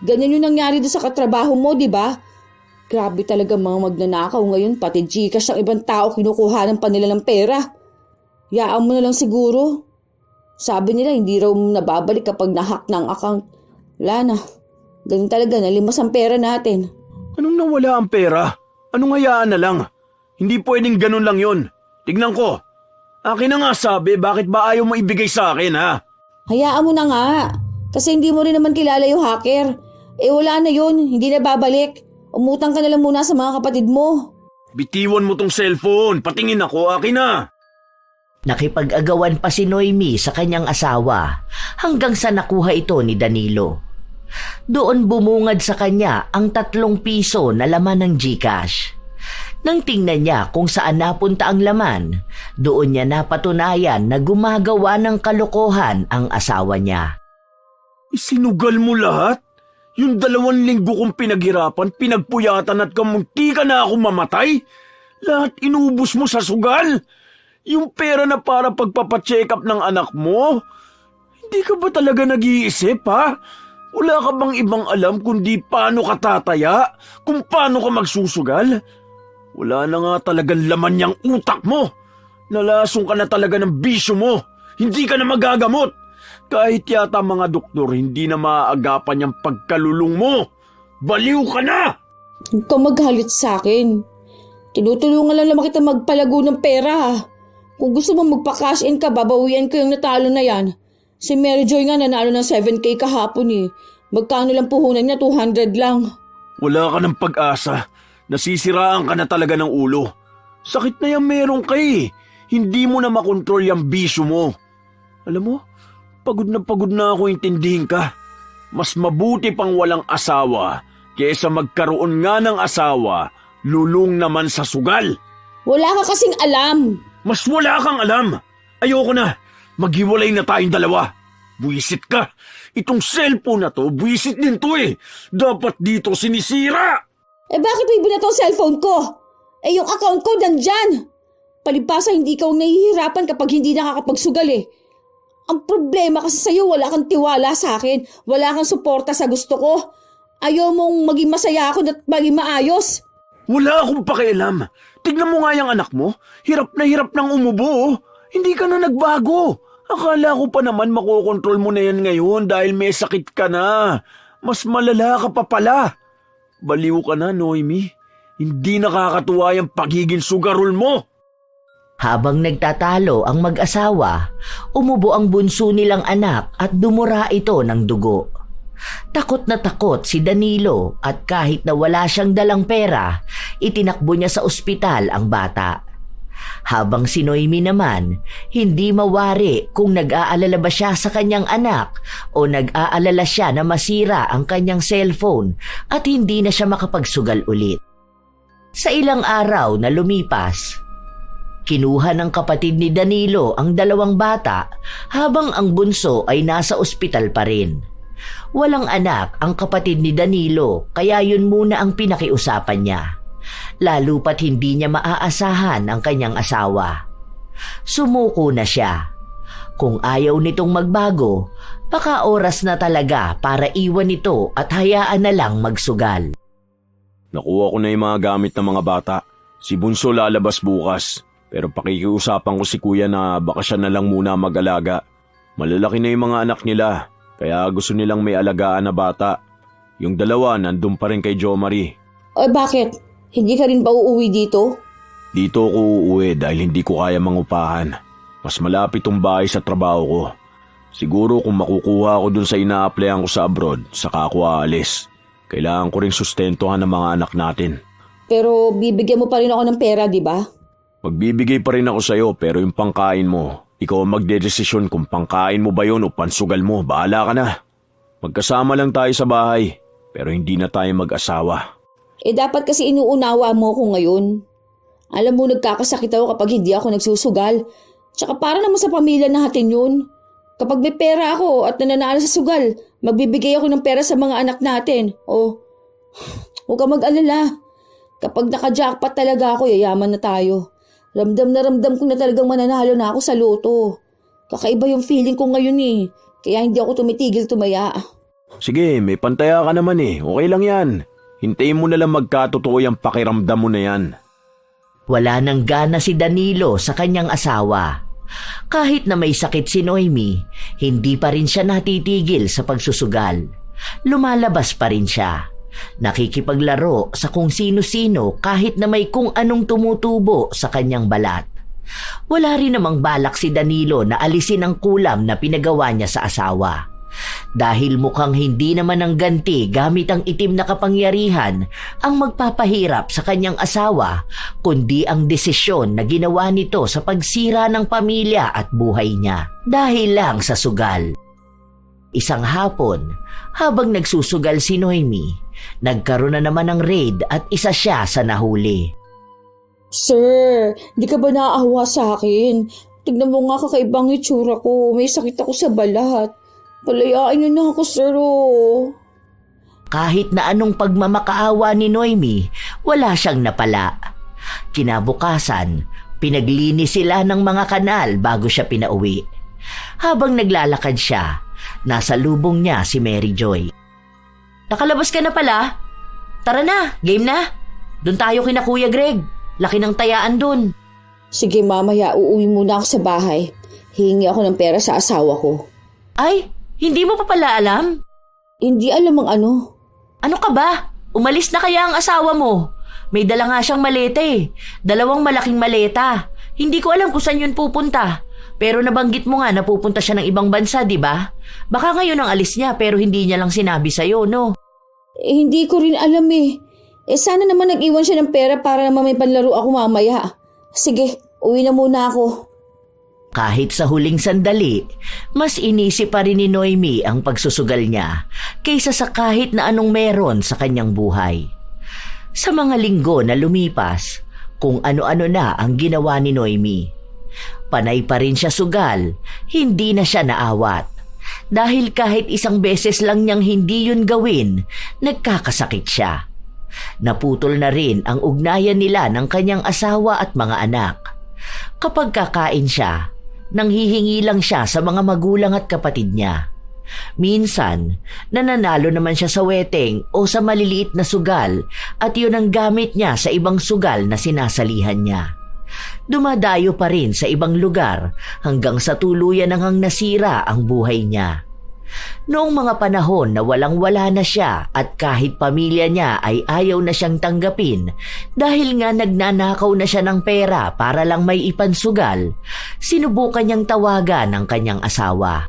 Ganyan yung nangyari doon sa katrabaho mo, di ba? Grabe talaga mga magnanakaw ngayon. Pati GCash ng ibang tao kinukuha ng panila ng pera. Yaan mo na lang siguro. Sabi nila hindi raw nababalik kapag nahack ng account. Wala na. Ganun talaga, nalimas ang pera natin. Anong nawala ang pera? Anong hayaan na lang? Hindi pwedeng ganun lang yon. Tignan ko. Akin na nga sabi, bakit ba ayaw mo ibigay sa akin, ha? Hayaan mo na nga. Kasi hindi mo rin naman kilala yung hacker. Wala na yun. Hindi na babalik. Umutang ka na lang muna sa mga kapatid mo. Bitiwan mo tong cellphone. Patingin ako, akin na. Nakipag-agawan pa si Noemi sa kanyang asawa hanggang sa nakuha ito ni Danilo. Doon bumungad sa kanya ang 3 piso na laman ng GCash. Nang tingnan niya kung saan napunta ang laman, doon niya napatunayan na gumagawa ng kalokohan ang asawa niya. Isinugal mo lahat? Yung 2 linggo kong pinaghirapan, pinagpuyatan at kamunti ka na ako mamatay? Lahat inubos mo sa sugal? Yung pera na para pagpapacheck up ng anak mo? Hindi ka ba talaga nag-iisip, ha? Wala ka bang ibang alam kundi paano ka tataya? Kung paano ka magsusugal? Wala na nga talagang laman niyang utak mo. Nalasong ka na talaga ng bisyo mo. Hindi ka na magagamot. Kahit yata mga doktor, hindi na maaagapan yung pagkalulong mo. Baliw ka na! Huwag kang maghalit sa akin. Tinutulungan lang naman kita magpalago ng pera. Kung gusto mo magpa-cash in ka, babawian ko yung natalo na yan. Si Mary Joy nga nanalo ng 7K kahapon Magkano lang puhunan niya? 200 lang. Wala ka ng pag-asa. Nasisiraan ka na talaga ng ulo. Sakit na yan meron ka Hindi mo na makontrol yung bisyo mo. Alam mo, pagod na ako intindihin ka. Mas mabuti pang walang asawa kaysa magkaroon nga ng asawa, lulong naman sa sugal. Wala ka kasing alam. Mas wala kang alam. Ayoko na. Maghiwalay na tayong dalawa. Buwisit ka. Itong cellphone na to, buwisit din to Dapat dito sinisira. Bakit mo ibinato ang cellphone ko? Yung account ko nandyan. Palibhasa hindi ka nahihirapan kapag hindi nakakapagsugal Ang problema kasi sa'yo, wala kang tiwala sa akin. Wala kang suporta sa gusto ko. Ayaw mong maging masaya ako at maging maayos. Wala akong pakialam. Tignan mo nga yung anak mo. Hirap nang umubo. Hindi ka na nagbago. Akala ko pa naman makokontrol mo na yan ngayon dahil may sakit ka na. Mas malala ka pa pala. Baliw ka na, Noemi. Hindi nakakatuwa yung pagiging sugarol mo. Habang nagtatalo ang mag-asawa, umubo ang bunso nilang anak at dumura ito ng dugo. Takot na takot si Danilo at kahit na wala siyang dalang pera, itinakbo niya sa ospital ang bata. Habang si Noemi naman, hindi mawari kung nag-aalala ba siya sa kanyang anak o nag-aalala siya na masira ang kanyang cellphone at hindi na siya makapagsugal ulit. Sa ilang araw na lumipas, kinuha ng kapatid ni Danilo ang 2 bata habang ang bunso ay nasa ospital pa rin. Walang anak ang kapatid ni Danilo kaya yun muna ang pinakiusapan niya. Lalo pat hindi niya maaasahan ang kanyang asawa. Sumuko na siya. Kung ayaw nitong magbago, baka oras na talaga para iwan ito at hayaan na lang magsugal. Nakuha ko na yung mga gamit ng mga bata. Si Bunso lalabas bukas. Pero pakikiusapan ko si Kuya na baka siya na lang muna mag-alaga. Malalaki na yung mga anak nila, kaya gusto nilang may alagaan na bata. Yung dalawa nandun pa rin kay Jo Marie. O bakit? Hindi ka rin ba uuwi dito? Dito ako uuwi dahil hindi ko kaya mangupahan. Mas malapit tong bahay sa trabaho ko. Siguro kung makukuha ako dun sa ina-applyan ko sa abroad, saka ako aalis. Kailangan ko ring sustentuhan ng mga anak natin. Pero bibigyan mo pa rin ako ng pera, di ba? Magbibigay pa rin ako sa'yo pero yung pangkain mo, ikaw ang magdedesisyon kung pangkain mo ba yun o pansugal mo, bahala ka na. Magkasama lang tayo sa bahay, pero hindi na tayo mag-asawa. Dapat kasi inuunawa mo ko ngayon. Alam mo, nagkakasakit ako kapag hindi ako nagsusugal. Tsaka para naman sa pamilya natin yun. Kapag may pera ako at nananalo sa sugal, magbibigay ako ng pera sa mga anak natin. Huwag ka mag-alala. Kapag naka-jackpot talaga ako, yayaman na tayo. Ramdam ko na talagang mananalo na ako sa loto. Kakaiba yung feeling ko ngayon eh. Kaya hindi ako tumitigil tumaya. Sige, may pantaya ka naman eh. Okay lang yan. Hintayin mo na lang magkatotoo yung pakiramdam mo na yan. Wala nang gana si Danilo sa kanyang asawa. Kahit na may sakit si Noemi, hindi pa rin siya natitigil sa pagsusugal. Lumalabas pa rin siya. Nakikipaglaro sa kung sino-sino kahit na may kung anong tumutubo sa kanyang balat. Wala rin namang balak si Danilo na alisin ang kulam na pinagawa niya sa asawa. Dahil mukhang hindi naman ang ganti gamit ang itim na kapangyarihan ang magpapahirap sa kanyang asawa, kundi ang desisyon na ginawa nito sa pagsira ng pamilya at buhay niya dahil lang sa sugal. Isang hapon, habang nagsusugal si Noemi, nagkaroon na naman ng raid at isa siya sa nahuli. Sir, di ka ba naaawa sa akin? Tignan mo nga kakaibang itsura ko. May sakit ako sa balat. Palayain niyo na ako, sir. Kahit na anong pagmamakaawa ni Noemi, wala siyang napala. Kinabukasan, pinaglinis sila ng mga kanal bago siya pinauwi. Habang naglalakad siya, nasa lubong niya si Mary Joy. Nakalabas ka na pala? Tara na, game na. Doon tayo kina Kuya Greg. Laki ng tayaan doon. Sige mamaya, uuwi muna ako sa bahay. Hihingi ako ng pera sa asawa ko. Ay, hindi mo pa pala alam? Hindi alam ang ano. Ano ka ba? Umalis na kaya ang asawa mo? May dala nga siyang maleta eh. 2 malaking maleta. Hindi ko alam kung saan yun pupunta. Pero nabanggit mo nga na pupunta siya ng ibang bansa, di ba? Baka ngayon ang alis niya pero hindi niya lang sinabi sa'yo, no? Hindi ko rin alam eh. Sana naman nag-iwan siya ng pera para naman may panlaro ako mamaya. Sige, uwi na muna ako. Kahit sa huling sandali, mas inisip pa rin ni Noemi ang pagsusugal niya kaysa sa kahit na anong meron sa kanyang buhay. Sa mga linggo na lumipas, kung ano-ano na ang ginawa ni Noemi. Panay pa rin siya sugal, hindi na siya naawat. Dahil kahit isang beses lang niyang hindi yun gawin, nagkakasakit siya. Naputol na rin ang ugnayan nila ng kanyang asawa at mga anak. Kapag kakain siya, nanghihingi lang siya sa mga magulang at kapatid niya. Minsan, nananalo naman siya sa weteng o sa maliliit na sugal at yun ang gamit niya sa ibang sugal na sinasalihan niya. Dumadayo pa rin sa ibang lugar hanggang sa tuluyan nang nasira ang buhay niya. Noong mga panahon na walang-wala na siya at kahit pamilya niya ay ayaw na siyang tanggapin dahil nga nagnanakaw na siya ng pera para lang may ipansugal, sinubukan niyang tawagan ang kanyang asawa.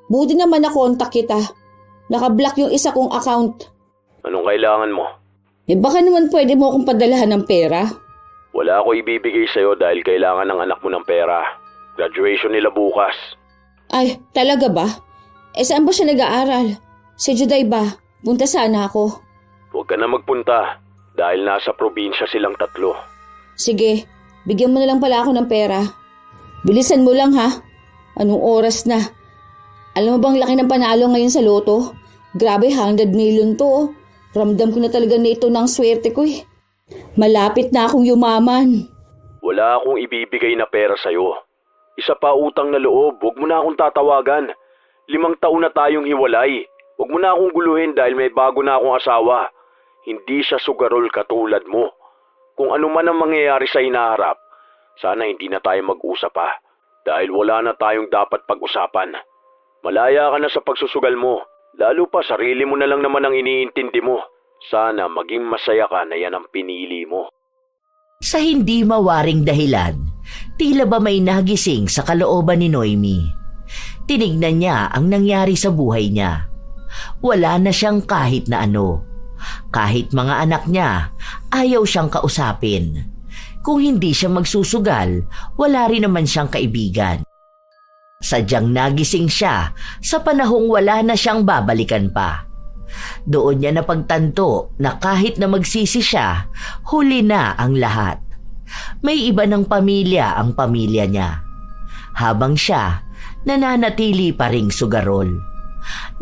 Buti naman nakontak kita. Nakablock yung isa kong account. Anong kailangan mo? Baka naman pwede mo akong padalahan ng pera. Wala ako ibibigay sa'yo dahil kailangan ng anak mo ng pera. Graduation nila bukas. Ay, talaga ba? Saan ba siya nag-aaral? Sa Juday ba? Punta sana ako. Huwag ka na magpunta dahil nasa probinsya silang 3. Sige, bigyan mo na lang pala ako ng pera. Bilisan mo lang ha. Anong oras na? Alam mo bang laki ng panalo ngayon sa loto? Grabe, 100 million to. Ramdam ko na talaga na ito ng swerte ko eh. Malapit na akong yumaman. Wala akong ibibigay na pera sa'yo. Isa pa utang na loob, huwag mo na akong tatawagan. 5 taon na tayong hiwalay. Huwag mo na akong guluhin dahil may bago na akong asawa. Hindi siya sugarol katulad mo. Kung ano man ang mangyayari sa hinaharap, sana hindi na tayo mag-usap pa. dahil wala na tayong dapat pag-usapan. Malaya ka na sa pagsusugal mo, lalo pa sarili mo na lang naman ang iniintindi mo. Sana maging masaya ka na yan ang pinili mo. Sa hindi mawaring dahilan, tila ba may nagising sa kalooban ni Noemi. Tinignan niya ang nangyari sa buhay niya. Wala na siyang kahit na ano. Kahit mga anak niya, ayaw siyang kausapin. Kung hindi siya magsusugal, wala rin naman siyang kaibigan. Sadyang nagising siya sa panahong wala na siyang babalikan pa. Doon niya napagtanto na kahit na magsisi siya, huli na ang lahat. May iba ng pamilya ang pamilya niya. Habang siya, nananatili pa ring sugarol.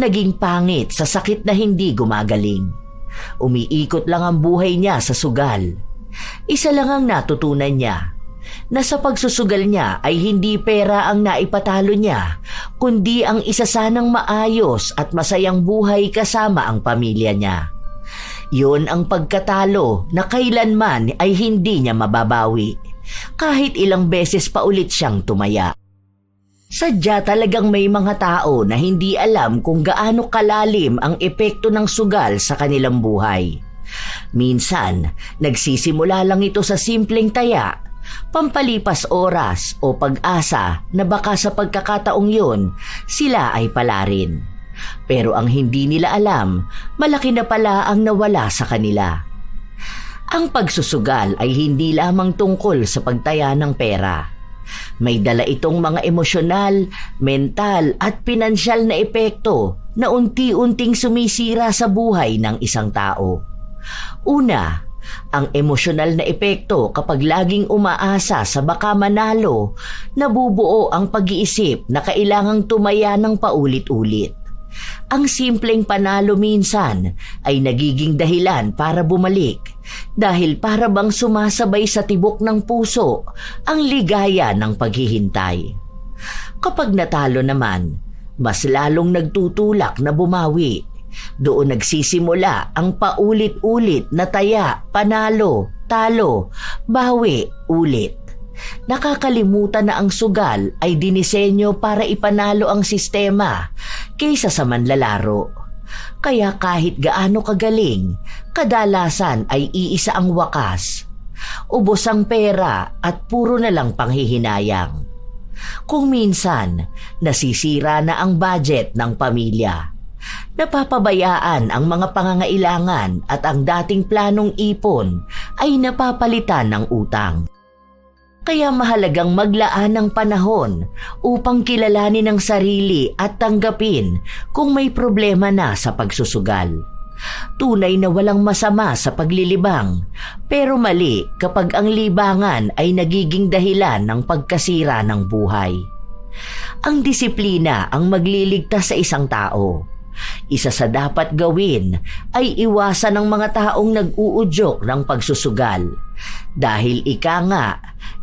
Naging pangit sa sakit na hindi gumagaling. Umiikot lang ang buhay niya sa sugal. Isa lang ang natutunan niya, na sa pagsusugal niya ay hindi pera ang naipatalo niya, kundi ang isa sanang maayos at masayang buhay kasama ang pamilya niya. Yun ang pagkatalo na kailanman ay hindi niya mababawi, kahit ilang beses pa ulit siyang tumaya. Sadya talagang may mga tao na hindi alam kung gaano kalalim ang epekto ng sugal sa kanilang buhay. Minsan, nagsisimula lang ito sa simpleng taya, pampalipas oras o pag-asa na baka sa pagkakataong yun, sila ay pala rin. Pero ang hindi nila alam, malaki na pala ang nawala sa kanila. Ang pagsusugal ay hindi lamang tungkol sa pagtaya ng pera. May dala itong mga emosyonal, mental at pinansyal na epekto na unti-unting sumisira sa buhay ng isang tao. Una, ang emosyonal na epekto kapag laging umaasa sa baka manalo, nabubuo ang pag-iisip na kailangang tumaya ng paulit-ulit. Ang simpleng panalo minsan ay nagiging dahilan para bumalik dahil para bang sumasabay sa tibok ng puso ang ligaya ng paghihintay. Kapag natalo naman, mas lalong nagtutulak na bumawi. Doon nagsisimula ang paulit-ulit na taya, panalo, talo, bawi, ulit. Nakakalimutan na ang sugal ay dinisenyo para ipanalo ang sistema kaysa sa manlalaro. Kaya kahit gaano kagaling, kadalasan ay iisa ang wakas. Ubos ang pera at puro na lang panghihinayang. Kung minsan, nasisira na ang budget ng pamilya. Napapabayaan ang mga pangangailangan at ang dating planong ipon ay napapalitan ng utang. Kaya mahalagang maglaan ng panahon upang kilalanin ang sarili at tanggapin kung may problema na sa pagsusugal. Tunay na walang masama sa paglilibang, pero mali kapag ang libangan ay nagiging dahilan ng pagkasira ng buhay. Ang disiplina ang magliligtas sa isang tao. Isa sa dapat gawin ay iwasan ng mga taong nag-uudyok ng pagsusugal. Dahil ika nga,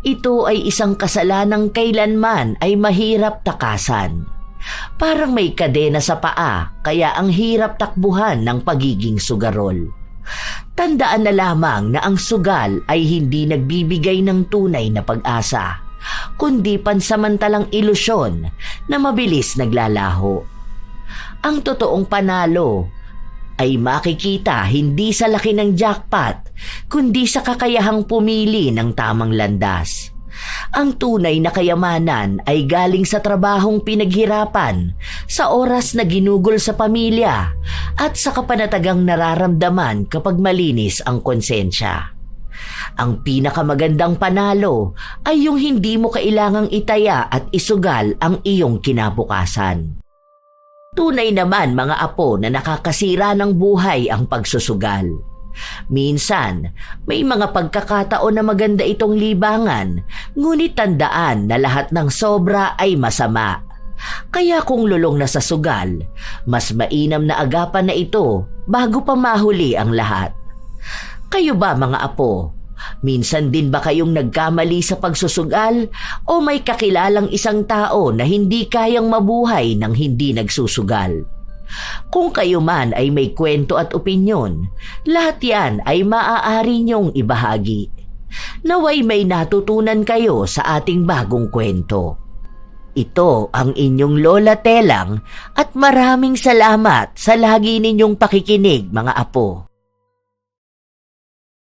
ito ay isang kasalanang kailanman ay mahirap takasan. Parang may kadena sa paa kaya ang hirap takbuhan ng pagiging sugarol. Tandaan na lamang na ang sugal ay hindi nagbibigay ng tunay na pag-asa, kundi pansamantalang ilusyon na mabilis naglalaho. Ang totoong panalo ay makikita hindi sa laki ng jackpot, kundi sa kakayahang pumili ng tamang landas. Ang tunay na kayamanan ay galing sa trabahong pinaghirapan, sa oras na ginugol sa pamilya, at sa kapanatagang nararamdaman kapag malinis ang konsensya. Ang pinakamagandang panalo ay yung hindi mo kailangang itaya at isugal ang iyong kinabukasan. Tunay naman mga apo na nakakasira ng buhay ang pagsusugal. Minsan, may mga pagkakataon na maganda itong libangan, ngunit tandaan na lahat ng sobra ay masama. Kaya kung lulong na sa sugal, mas mainam na agapan na ito bago pa mahuli ang lahat. Kayo ba mga apo? Minsan din ba kayong nagkamali sa pagsusugal o may kakilalang isang tao na hindi kayang mabuhay nang hindi nagsusugal? Kung kayo man ay may kwento at opinyon, lahat yan ay maaari niyong ibahagi. Naway may natutunan kayo sa ating bagong kwento. Ito ang inyong Lola Telang at maraming salamat sa lagi ninyong pakikinig, mga apo.